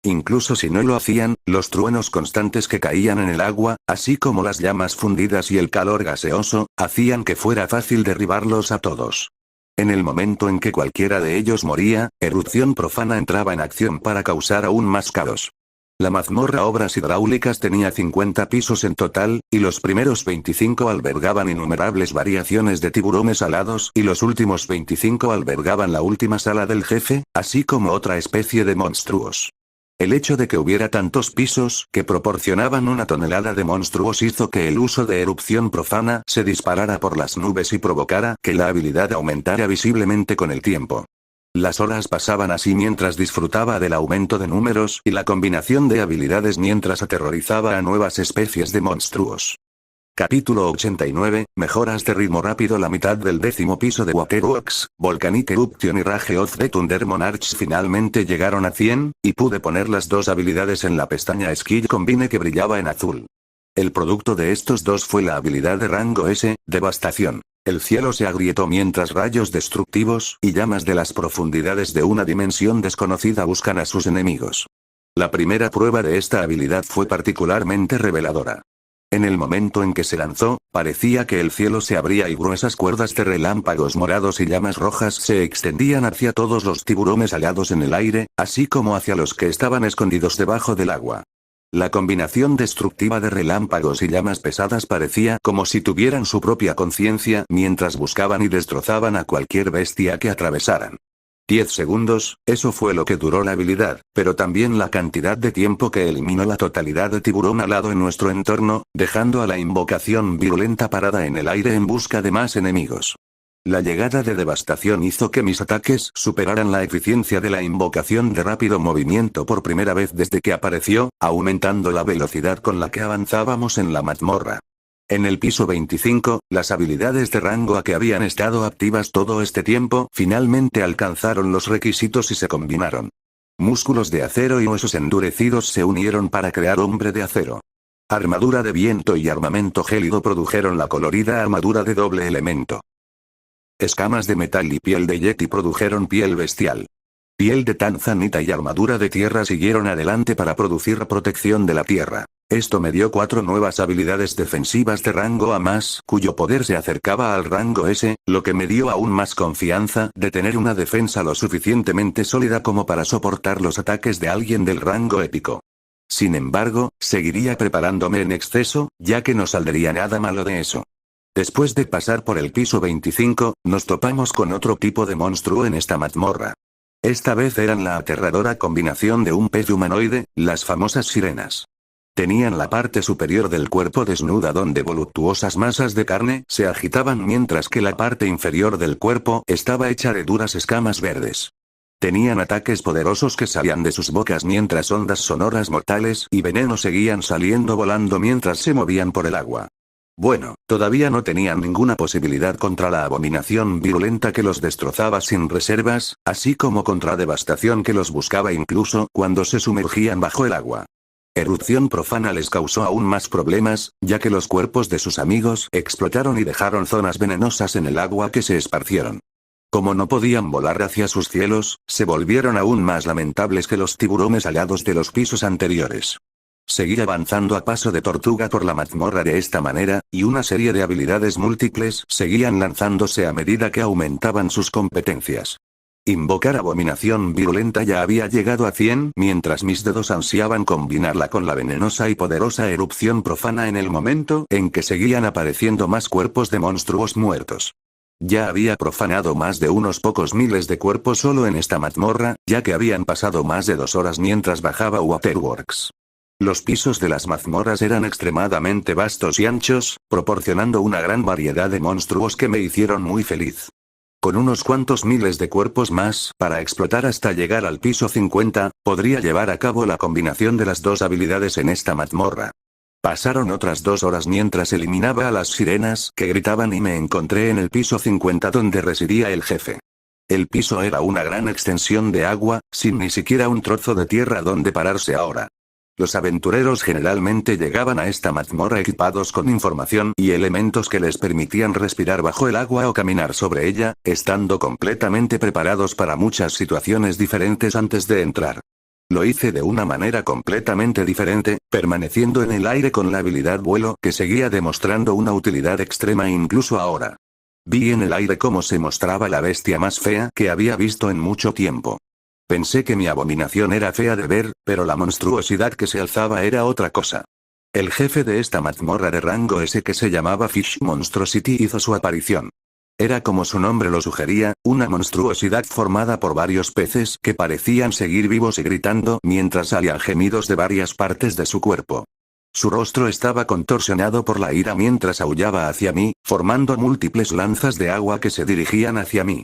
Incluso si no lo hacían, los truenos constantes que caían en el agua, así como las llamas fundidas y el calor gaseoso, hacían que fuera fácil derribarlos a todos. En el momento en que cualquiera de ellos moría, erupción profana entraba en acción para causar aún más caos. La mazmorra Obras Hidráulicas tenía 50 pisos en total, y los primeros 25 albergaban innumerables variaciones de tiburones alados y los últimos 25 albergaban la última sala del jefe, así como otra especie de monstruos. El hecho de que hubiera tantos pisos que proporcionaban 1 tonelada de monstruos hizo que el uso de erupción profana se disparara por las nubes y provocara que la habilidad aumentara visiblemente con el tiempo. Las horas pasaban así mientras disfrutaba del aumento de números y la combinación de habilidades mientras aterrorizaba a nuevas especies de monstruos. Capítulo 89, mejoras de ritmo rápido. La mitad del 10º piso de Waterworks, Volcanic Eruption y Rage of the Thunder Monarchs finalmente llegaron a 100, y pude poner las 2 habilidades en la pestaña Skill Combine que brillaba en azul. El producto de estos dos fue la habilidad de rango S, Devastación. El cielo se agrietó mientras rayos destructivos y llamas de las profundidades de una dimensión desconocida buscan a sus enemigos. La primera prueba de esta habilidad fue particularmente reveladora. En el momento en que se lanzó, parecía que el cielo se abría y gruesas cuerdas de relámpagos morados y llamas rojas se extendían hacia todos los tiburones alados en el aire, así como hacia los que estaban escondidos debajo del agua. La combinación destructiva de relámpagos y llamas pesadas parecía como si tuvieran su propia conciencia mientras buscaban y destrozaban a cualquier bestia que atravesaran. 10 segundos, eso fue lo que duró la habilidad, pero también la cantidad de tiempo que eliminó la totalidad de tiburón alado en nuestro entorno, dejando a la invocación virulenta parada en el aire en busca de más enemigos. La llegada de devastación hizo que mis ataques superaran la eficiencia de la invocación de rápido movimiento por primera vez desde que apareció, aumentando la velocidad con la que avanzábamos en la mazmorra. En el piso 25, las habilidades de rango A que habían estado activas todo este tiempo finalmente alcanzaron los requisitos y se combinaron. Músculos de acero y huesos endurecidos se unieron para crear hombre de acero. Armadura de viento y armamento gélido produjeron la colorida armadura de doble elemento. Escamas de metal y piel de yeti produjeron piel bestial. Piel de tanzanita y armadura de tierra siguieron adelante para producir protección de la tierra. Esto me dio 4 nuevas habilidades defensivas de rango A+, cuyo poder se acercaba al rango S, lo que me dio aún más confianza de tener una defensa lo suficientemente sólida como para soportar los ataques de alguien del rango épico. Sin embargo, seguiría preparándome en exceso, ya que no saldría nada malo de eso. Después de pasar por el piso 25, nos topamos con otro tipo de monstruo en esta mazmorra. Esta vez eran la aterradora combinación de un pez humanoide, las famosas sirenas. Tenían la parte superior del cuerpo desnuda donde voluptuosas masas de carne se agitaban mientras que la parte inferior del cuerpo estaba hecha de duras escamas verdes. Tenían ataques poderosos que salían de sus bocas mientras ondas sonoras mortales y veneno seguían saliendo volando mientras se movían por el agua. Bueno, todavía no tenían ninguna posibilidad contra la abominación virulenta que los destrozaba sin reservas, así como contra devastación que los buscaba incluso cuando se sumergían bajo el agua. Erupción profana les causó aún más problemas, ya que los cuerpos de sus amigos explotaron y dejaron zonas venenosas en el agua que se esparcieron. Como no podían volar hacia sus cielos, se volvieron aún más lamentables que los tiburones alados de los pisos anteriores. Seguí avanzando a paso de tortuga por la mazmorra de esta manera, y una serie de habilidades múltiples seguían lanzándose a medida que aumentaban sus competencias. Invocar abominación virulenta ya había llegado a 100 mientras mis dedos ansiaban combinarla con la venenosa y poderosa erupción profana en el momento en que seguían apareciendo más cuerpos de monstruos muertos. Ya había profanado más de unos pocos miles de cuerpos solo en esta mazmorra, ya que habían pasado más de 2 horas mientras bajaba Waterworks. Los pisos de las mazmorras eran extremadamente vastos y anchos, proporcionando una gran variedad de monstruos que me hicieron muy feliz. Con unos cuantos miles de cuerpos más para explotar hasta llegar al piso 50, podría llevar a cabo la combinación de las 2 habilidades en esta mazmorra. Pasaron otras 2 horas mientras eliminaba a las sirenas que gritaban y me encontré en el piso 50 donde residía el jefe. El piso era una gran extensión de agua, sin ni siquiera un trozo de tierra donde pararse ahora. Los aventureros generalmente llegaban a esta mazmorra equipados con información y elementos que les permitían respirar bajo el agua o caminar sobre ella, estando completamente preparados para muchas situaciones diferentes antes de entrar. Lo hice de una manera completamente diferente, permaneciendo en el aire con la habilidad vuelo que seguía demostrando una utilidad extrema incluso ahora. Vi en el aire cómo se mostraba la bestia más fea que había visto en mucho tiempo. Pensé que mi abominación era fea de ver, pero la monstruosidad que se alzaba era otra cosa. El jefe de esta mazmorra de rango S que se llamaba Fish Monstrosity hizo su aparición. Era como su nombre lo sugería, una monstruosidad formada por varios peces que parecían seguir vivos y gritando mientras salían gemidos de varias partes de su cuerpo. Su rostro estaba contorsionado por la ira mientras aullaba hacia mí, formando múltiples lanzas de agua que se dirigían hacia mí.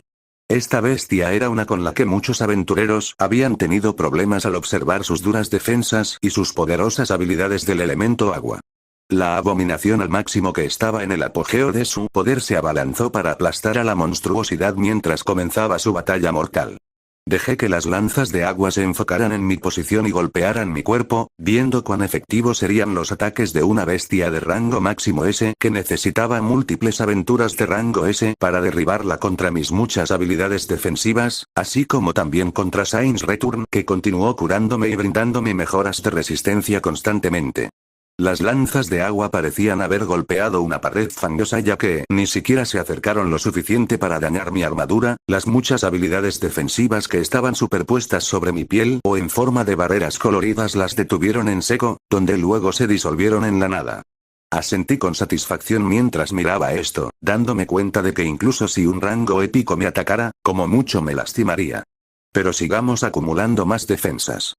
Esta bestia era una con la que muchos aventureros habían tenido problemas al observar sus duras defensas y sus poderosas habilidades del elemento agua. La abominación al máximo que estaba en el apogeo de su poder se abalanzó para aplastar a la monstruosidad mientras comenzaba su batalla mortal. Dejé que las lanzas de agua se enfocaran en mi posición y golpearan mi cuerpo, viendo cuán efectivos serían los ataques de una bestia de rango máximo S que necesitaba múltiples aventuras de rango S para derribarla contra mis muchas habilidades defensivas, así como también contra Saints Return que continuó curándome y brindándome mejoras de resistencia constantemente. Las lanzas de agua parecían haber golpeado una pared fangosa ya que ni siquiera se acercaron lo suficiente para dañar mi armadura, las muchas habilidades defensivas que estaban superpuestas sobre mi piel o en forma de barreras coloridas las detuvieron en seco, donde luego se disolvieron en la nada. Asentí con satisfacción mientras miraba esto, dándome cuenta de que incluso si un rango épico me atacara, como mucho me lastimaría. Pero sigamos acumulando más defensas.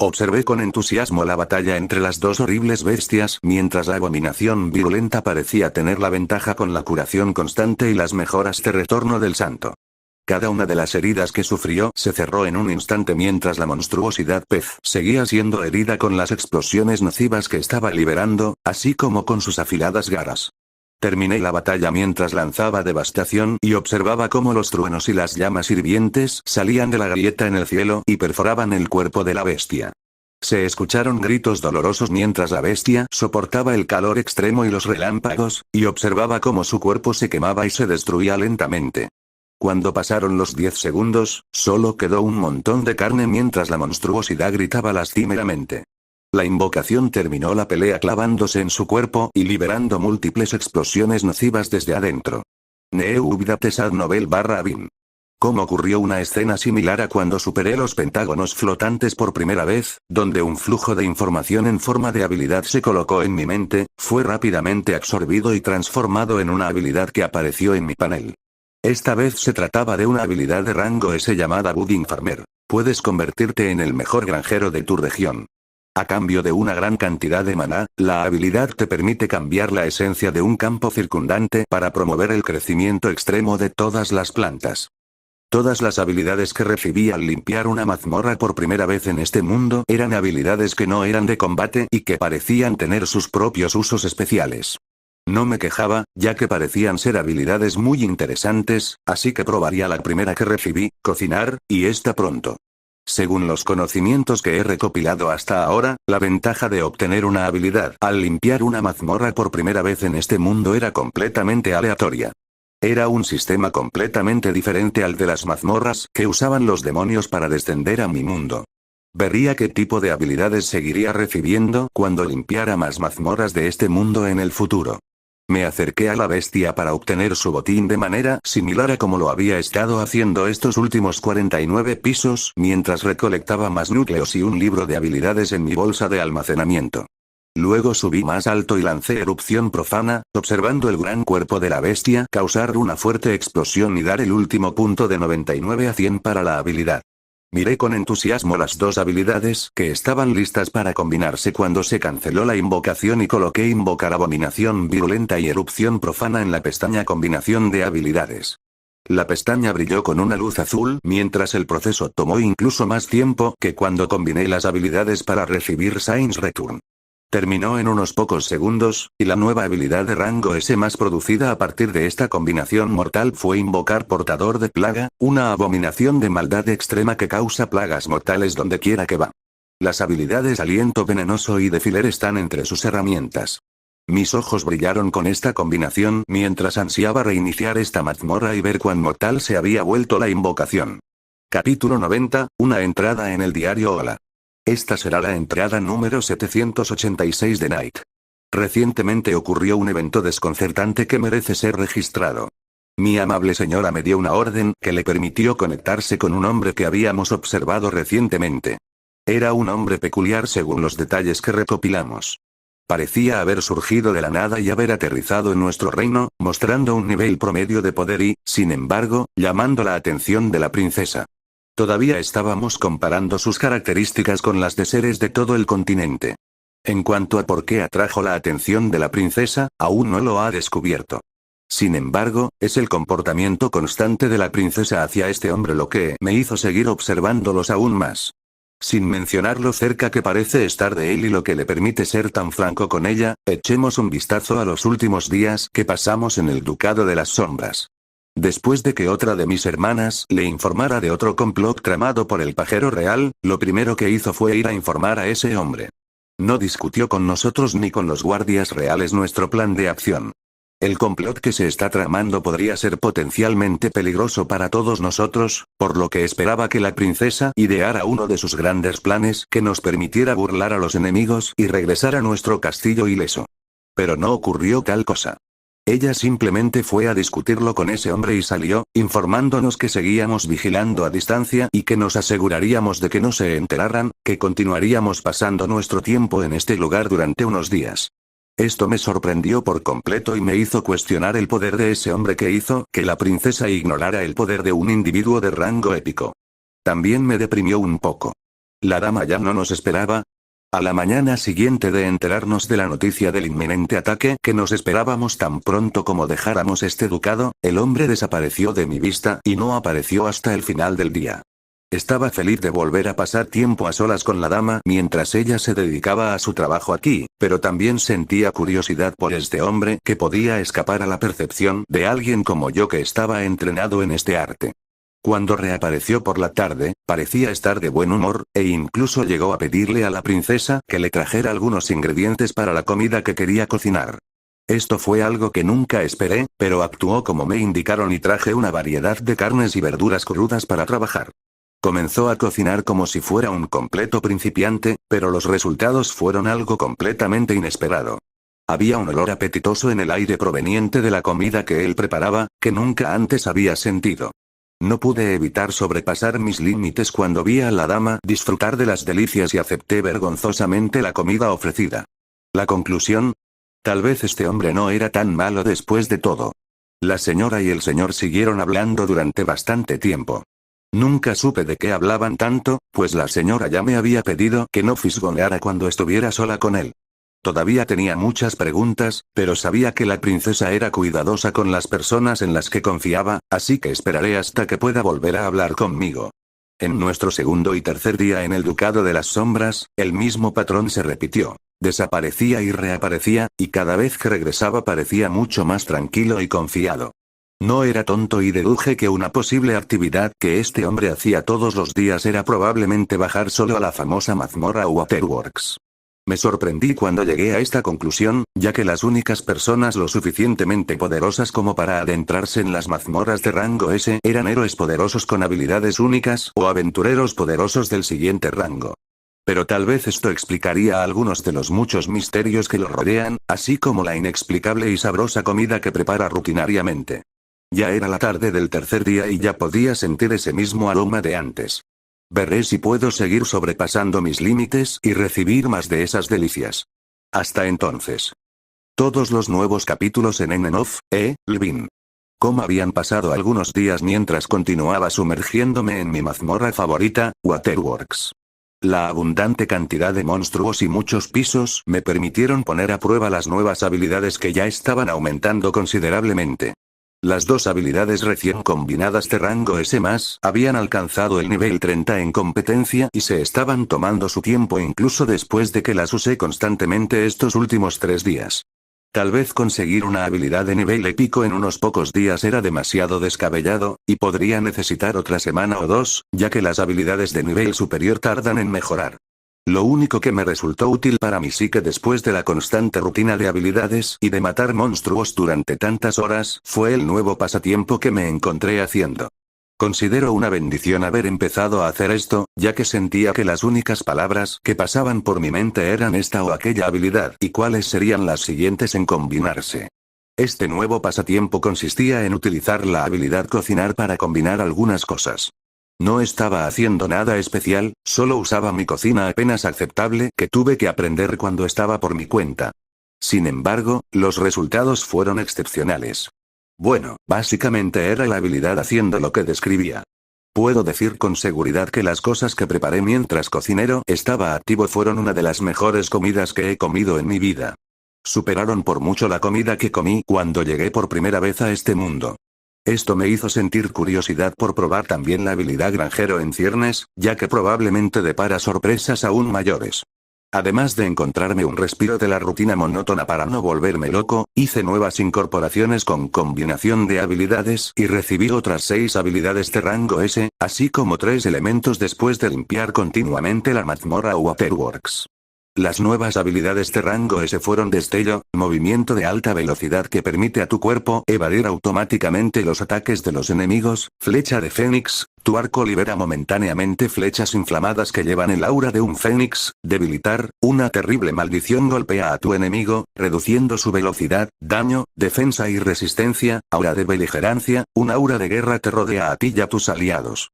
Observé con entusiasmo la batalla entre las dos horribles bestias mientras la abominación virulenta parecía tener la ventaja con la curación constante y las mejoras de retorno del santo. Cada una de las heridas que sufrió se cerró en un instante mientras la monstruosidad pez seguía siendo herida con las explosiones nocivas que estaba liberando, así como con sus afiladas garras. Terminé la batalla mientras lanzaba devastación y observaba cómo los truenos y las llamas hirvientes salían de la grieta en el cielo y perforaban el cuerpo de la bestia. Se escucharon gritos dolorosos mientras la bestia soportaba el calor extremo y los relámpagos, y observaba cómo su cuerpo se quemaba y se destruía lentamente. Cuando pasaron los 10 segundos, solo quedó un montón de carne mientras la monstruosidad gritaba lastimeramente. La invocación terminó la pelea clavándose en su cuerpo y liberando múltiples explosiones nocivas desde adentro. Neubdatesad novel /bin. ¿Cómo ocurrió una escena similar a cuando superé los pentágonos flotantes por primera vez, donde un flujo de información en forma de habilidad se colocó en mi mente, fue rápidamente absorbido y transformado en una habilidad que apareció en mi panel. Esta vez se trataba de una habilidad de rango S llamada Budding Farmer. Puedes convertirte en el mejor granjero de tu región. A cambio de una gran cantidad de maná, la habilidad te permite cambiar la esencia de un campo circundante para promover el crecimiento extremo de todas las plantas. Todas las habilidades que recibí al limpiar una mazmorra por primera vez en este mundo eran habilidades que no eran de combate y que parecían tener sus propios usos especiales. No me quejaba, ya que parecían ser habilidades muy interesantes, así que probaría la primera que recibí, cocinar, y esta pronto. Según los conocimientos que he recopilado hasta ahora, la ventaja de obtener una habilidad al limpiar una mazmorra por primera vez en este mundo era completamente aleatoria. Era un sistema completamente diferente al de las mazmorras que usaban los demonios para descender a mi mundo. Vería qué tipo de habilidades seguiría recibiendo cuando limpiara más mazmorras de este mundo en el futuro. Me acerqué a la bestia para obtener su botín de manera similar a como lo había estado haciendo estos últimos 49 pisos mientras recolectaba más núcleos y un libro de habilidades en mi bolsa de almacenamiento. Luego subí más alto y lancé erupción profana, observando el gran cuerpo de la bestia causar una fuerte explosión y dar el último punto de 99 a 100 para la habilidad. Miré con entusiasmo las dos habilidades que estaban listas para combinarse cuando se canceló la invocación y coloqué invocar abominación virulenta y erupción profana en la pestaña combinación de habilidades. La pestaña brilló con una luz azul mientras el proceso tomó incluso más tiempo que cuando combiné las habilidades para recibir Saints Return. Terminó en unos pocos segundos, y la nueva habilidad de rango S más producida a partir de esta combinación mortal fue invocar portador de plaga, una abominación de maldad extrema que causa plagas mortales donde quiera que va. Las habilidades aliento venenoso y defiler están entre sus herramientas. Mis ojos brillaron con esta combinación mientras ansiaba reiniciar esta mazmorra y ver cuán mortal se había vuelto la invocación. Capítulo 90, una entrada en el diario Hola. Esta será la entrada número 786 de Night. Recientemente ocurrió un evento desconcertante que merece ser registrado. Mi amable señora me dio una orden que le permitió conectarse con un hombre que habíamos observado recientemente. Era un hombre peculiar según los detalles que recopilamos. Parecía haber surgido de la nada y haber aterrizado en nuestro reino, mostrando un nivel promedio de poder y, sin embargo, llamando la atención de la princesa. Todavía estábamos comparando sus características con las de seres de todo el continente. En cuanto a por qué atrajo la atención de la princesa, aún no lo ha descubierto. Sin embargo, es el comportamiento constante de la princesa hacia este hombre lo que me hizo seguir observándolos aún más. Sin mencionar lo cerca que parece estar de él y lo que le permite ser tan franco con ella, echemos un vistazo a los últimos días que pasamos en el Ducado de las Sombras. Después de que otra de mis hermanas le informara de otro complot tramado por el pajero real, lo primero que hizo fue ir a informar a ese hombre. No discutió con nosotros ni con los guardias reales nuestro plan de acción. El complot que se está tramando podría ser potencialmente peligroso para todos nosotros, por lo que esperaba que la princesa ideara uno de sus grandes planes que nos permitiera burlar a los enemigos y regresar a nuestro castillo ileso. Pero no ocurrió tal cosa. Ella simplemente fue a discutirlo con ese hombre y salió, informándonos que seguíamos vigilando a distancia y que nos aseguraríamos de que no se enteraran, que continuaríamos pasando nuestro tiempo en este lugar durante unos días. Esto me sorprendió por completo y me hizo cuestionar el poder de ese hombre que hizo que la princesa ignorara el poder de un individuo de rango épico. También me deprimió un poco. ¿La dama ya no nos esperaba? A la mañana siguiente de enterarnos de la noticia del inminente ataque que nos esperábamos tan pronto como dejáramos este ducado, el hombre desapareció de mi vista y no apareció hasta el final del día. Estaba feliz de volver a pasar tiempo a solas con la dama mientras ella se dedicaba a su trabajo aquí, pero también sentía curiosidad por este hombre que podía escapar a la percepción de alguien como yo que estaba entrenado en este arte. Cuando reapareció por la tarde, parecía estar de buen humor, e incluso llegó a pedirle a la princesa que le trajera algunos ingredientes para la comida que quería cocinar. Esto fue algo que nunca esperé, pero actuó como me indicaron y traje una variedad de carnes y verduras crudas para trabajar. Comenzó a cocinar como si fuera un completo principiante, pero los resultados fueron algo completamente inesperado. Había un olor apetitoso en el aire proveniente de la comida que él preparaba, que nunca antes había sentido. No pude evitar sobrepasar mis límites cuando vi a la dama disfrutar de las delicias y acepté vergonzosamente la comida ofrecida. ¿La conclusión? Tal vez este hombre no era tan malo después de todo. La señora y el señor siguieron hablando durante bastante tiempo. Nunca supe de qué hablaban tanto, pues la señora ya me había pedido que no fisgoneara cuando estuviera sola con él. Todavía tenía muchas preguntas, pero sabía que la princesa era cuidadosa con las personas en las que confiaba, así que esperaré hasta que pueda volver a hablar conmigo. En nuestro segundo y tercer día en el Ducado de las Sombras, el mismo patrón se repitió. Desaparecía y reaparecía, y cada vez que regresaba parecía mucho más tranquilo y confiado. No era tonto y deduje que una posible actividad que este hombre hacía todos los días era probablemente bajar solo a la famosa mazmorra Waterworks. Me sorprendí cuando llegué a esta conclusión, ya que las únicas personas lo suficientemente poderosas como para adentrarse en las mazmorras de rango S eran héroes poderosos con habilidades únicas o aventureros poderosos del siguiente rango. Pero tal vez esto explicaría algunos de los muchos misterios que lo rodean, así como la inexplicable y sabrosa comida que prepara rutinariamente. Ya era la tarde del tercer día y ya podía sentir ese mismo aroma de antes. Veré si puedo seguir sobrepasando mis límites y recibir más de esas delicias. Hasta entonces. Todos los nuevos capítulos en Enough, Lvin. Cómo habían pasado algunos días mientras continuaba sumergiéndome en mi mazmorra favorita, Waterworks. La abundante cantidad de monstruos y muchos pisos me permitieron poner a prueba las nuevas habilidades que ya estaban aumentando considerablemente. Las dos habilidades recién combinadas de rango S+, habían alcanzado el nivel 30 en competencia y se estaban tomando su tiempo incluso después de que las usé constantemente estos últimos 3 días. Tal vez conseguir una habilidad de nivel épico en unos pocos días era demasiado descabellado, y podría necesitar otra semana o 2, ya que las habilidades de nivel superior tardan en mejorar. Lo único que me resultó útil para mi psique después de la constante rutina de habilidades y de matar monstruos durante tantas horas fue el nuevo pasatiempo que me encontré haciendo. Considero una bendición haber empezado a hacer esto, ya que sentía que las únicas palabras que pasaban por mi mente eran esta o aquella habilidad y cuáles serían las siguientes en combinarse. Este nuevo pasatiempo consistía en utilizar la habilidad cocinar para combinar algunas cosas. No estaba haciendo nada especial, solo usaba mi cocina apenas aceptable que tuve que aprender cuando estaba por mi cuenta. Sin embargo, los resultados fueron excepcionales. Bueno, básicamente era la habilidad haciendo lo que describía. Puedo decir con seguridad que las cosas que preparé mientras cocinero estaba activo fueron una de las mejores comidas que he comido en mi vida. Superaron por mucho la comida que comí cuando llegué por primera vez a este mundo. Esto me hizo sentir curiosidad por probar también la habilidad granjero en ciernes, ya que probablemente depara sorpresas aún mayores. Además de encontrarme un respiro de la rutina monótona para no volverme loco, hice nuevas incorporaciones con combinación de habilidades y recibí otras 6 habilidades de rango S, así como 3 elementos después de limpiar continuamente la mazmorra Waterworks. Las nuevas habilidades de rango S fueron destello, movimiento de alta velocidad que permite a tu cuerpo evadir automáticamente los ataques de los enemigos, flecha de Fénix, tu arco libera momentáneamente flechas inflamadas que llevan el aura de un Fénix, debilitar, una terrible maldición golpea a tu enemigo, reduciendo su velocidad, daño, defensa y resistencia, aura de beligerancia, un aura de guerra te rodea a ti y a tus aliados.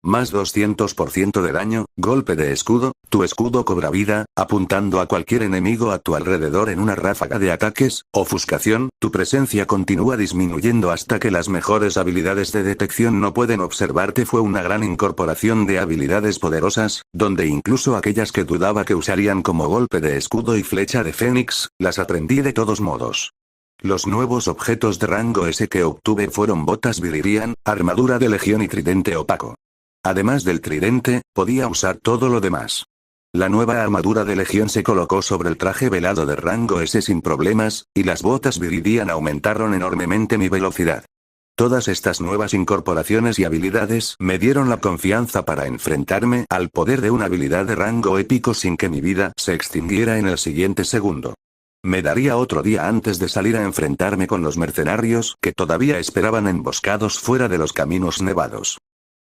Más 200% de daño, golpe de escudo, tu escudo cobra vida, apuntando a cualquier enemigo a tu alrededor en una ráfaga de ataques, ofuscación, tu presencia continúa disminuyendo hasta que las mejores habilidades de detección no pueden observarte. Fue una gran incorporación de habilidades poderosas, donde incluso aquellas que dudaba que usarían como golpe de escudo y flecha de Fénix, las aprendí de todos modos. Los nuevos objetos de rango S que obtuve fueron botas Viririan, armadura de legión y tridente opaco. Además del tridente, podía usar todo lo demás. La nueva armadura de legión se colocó sobre el traje velado de rango S sin problemas, y las botas Viridian aumentaron enormemente mi velocidad. Todas estas nuevas incorporaciones y habilidades me dieron la confianza para enfrentarme al poder de una habilidad de rango épico sin que mi vida se extinguiera en el siguiente segundo. Me daría otro día antes de salir a enfrentarme con los mercenarios que todavía esperaban emboscados fuera de los caminos nevados.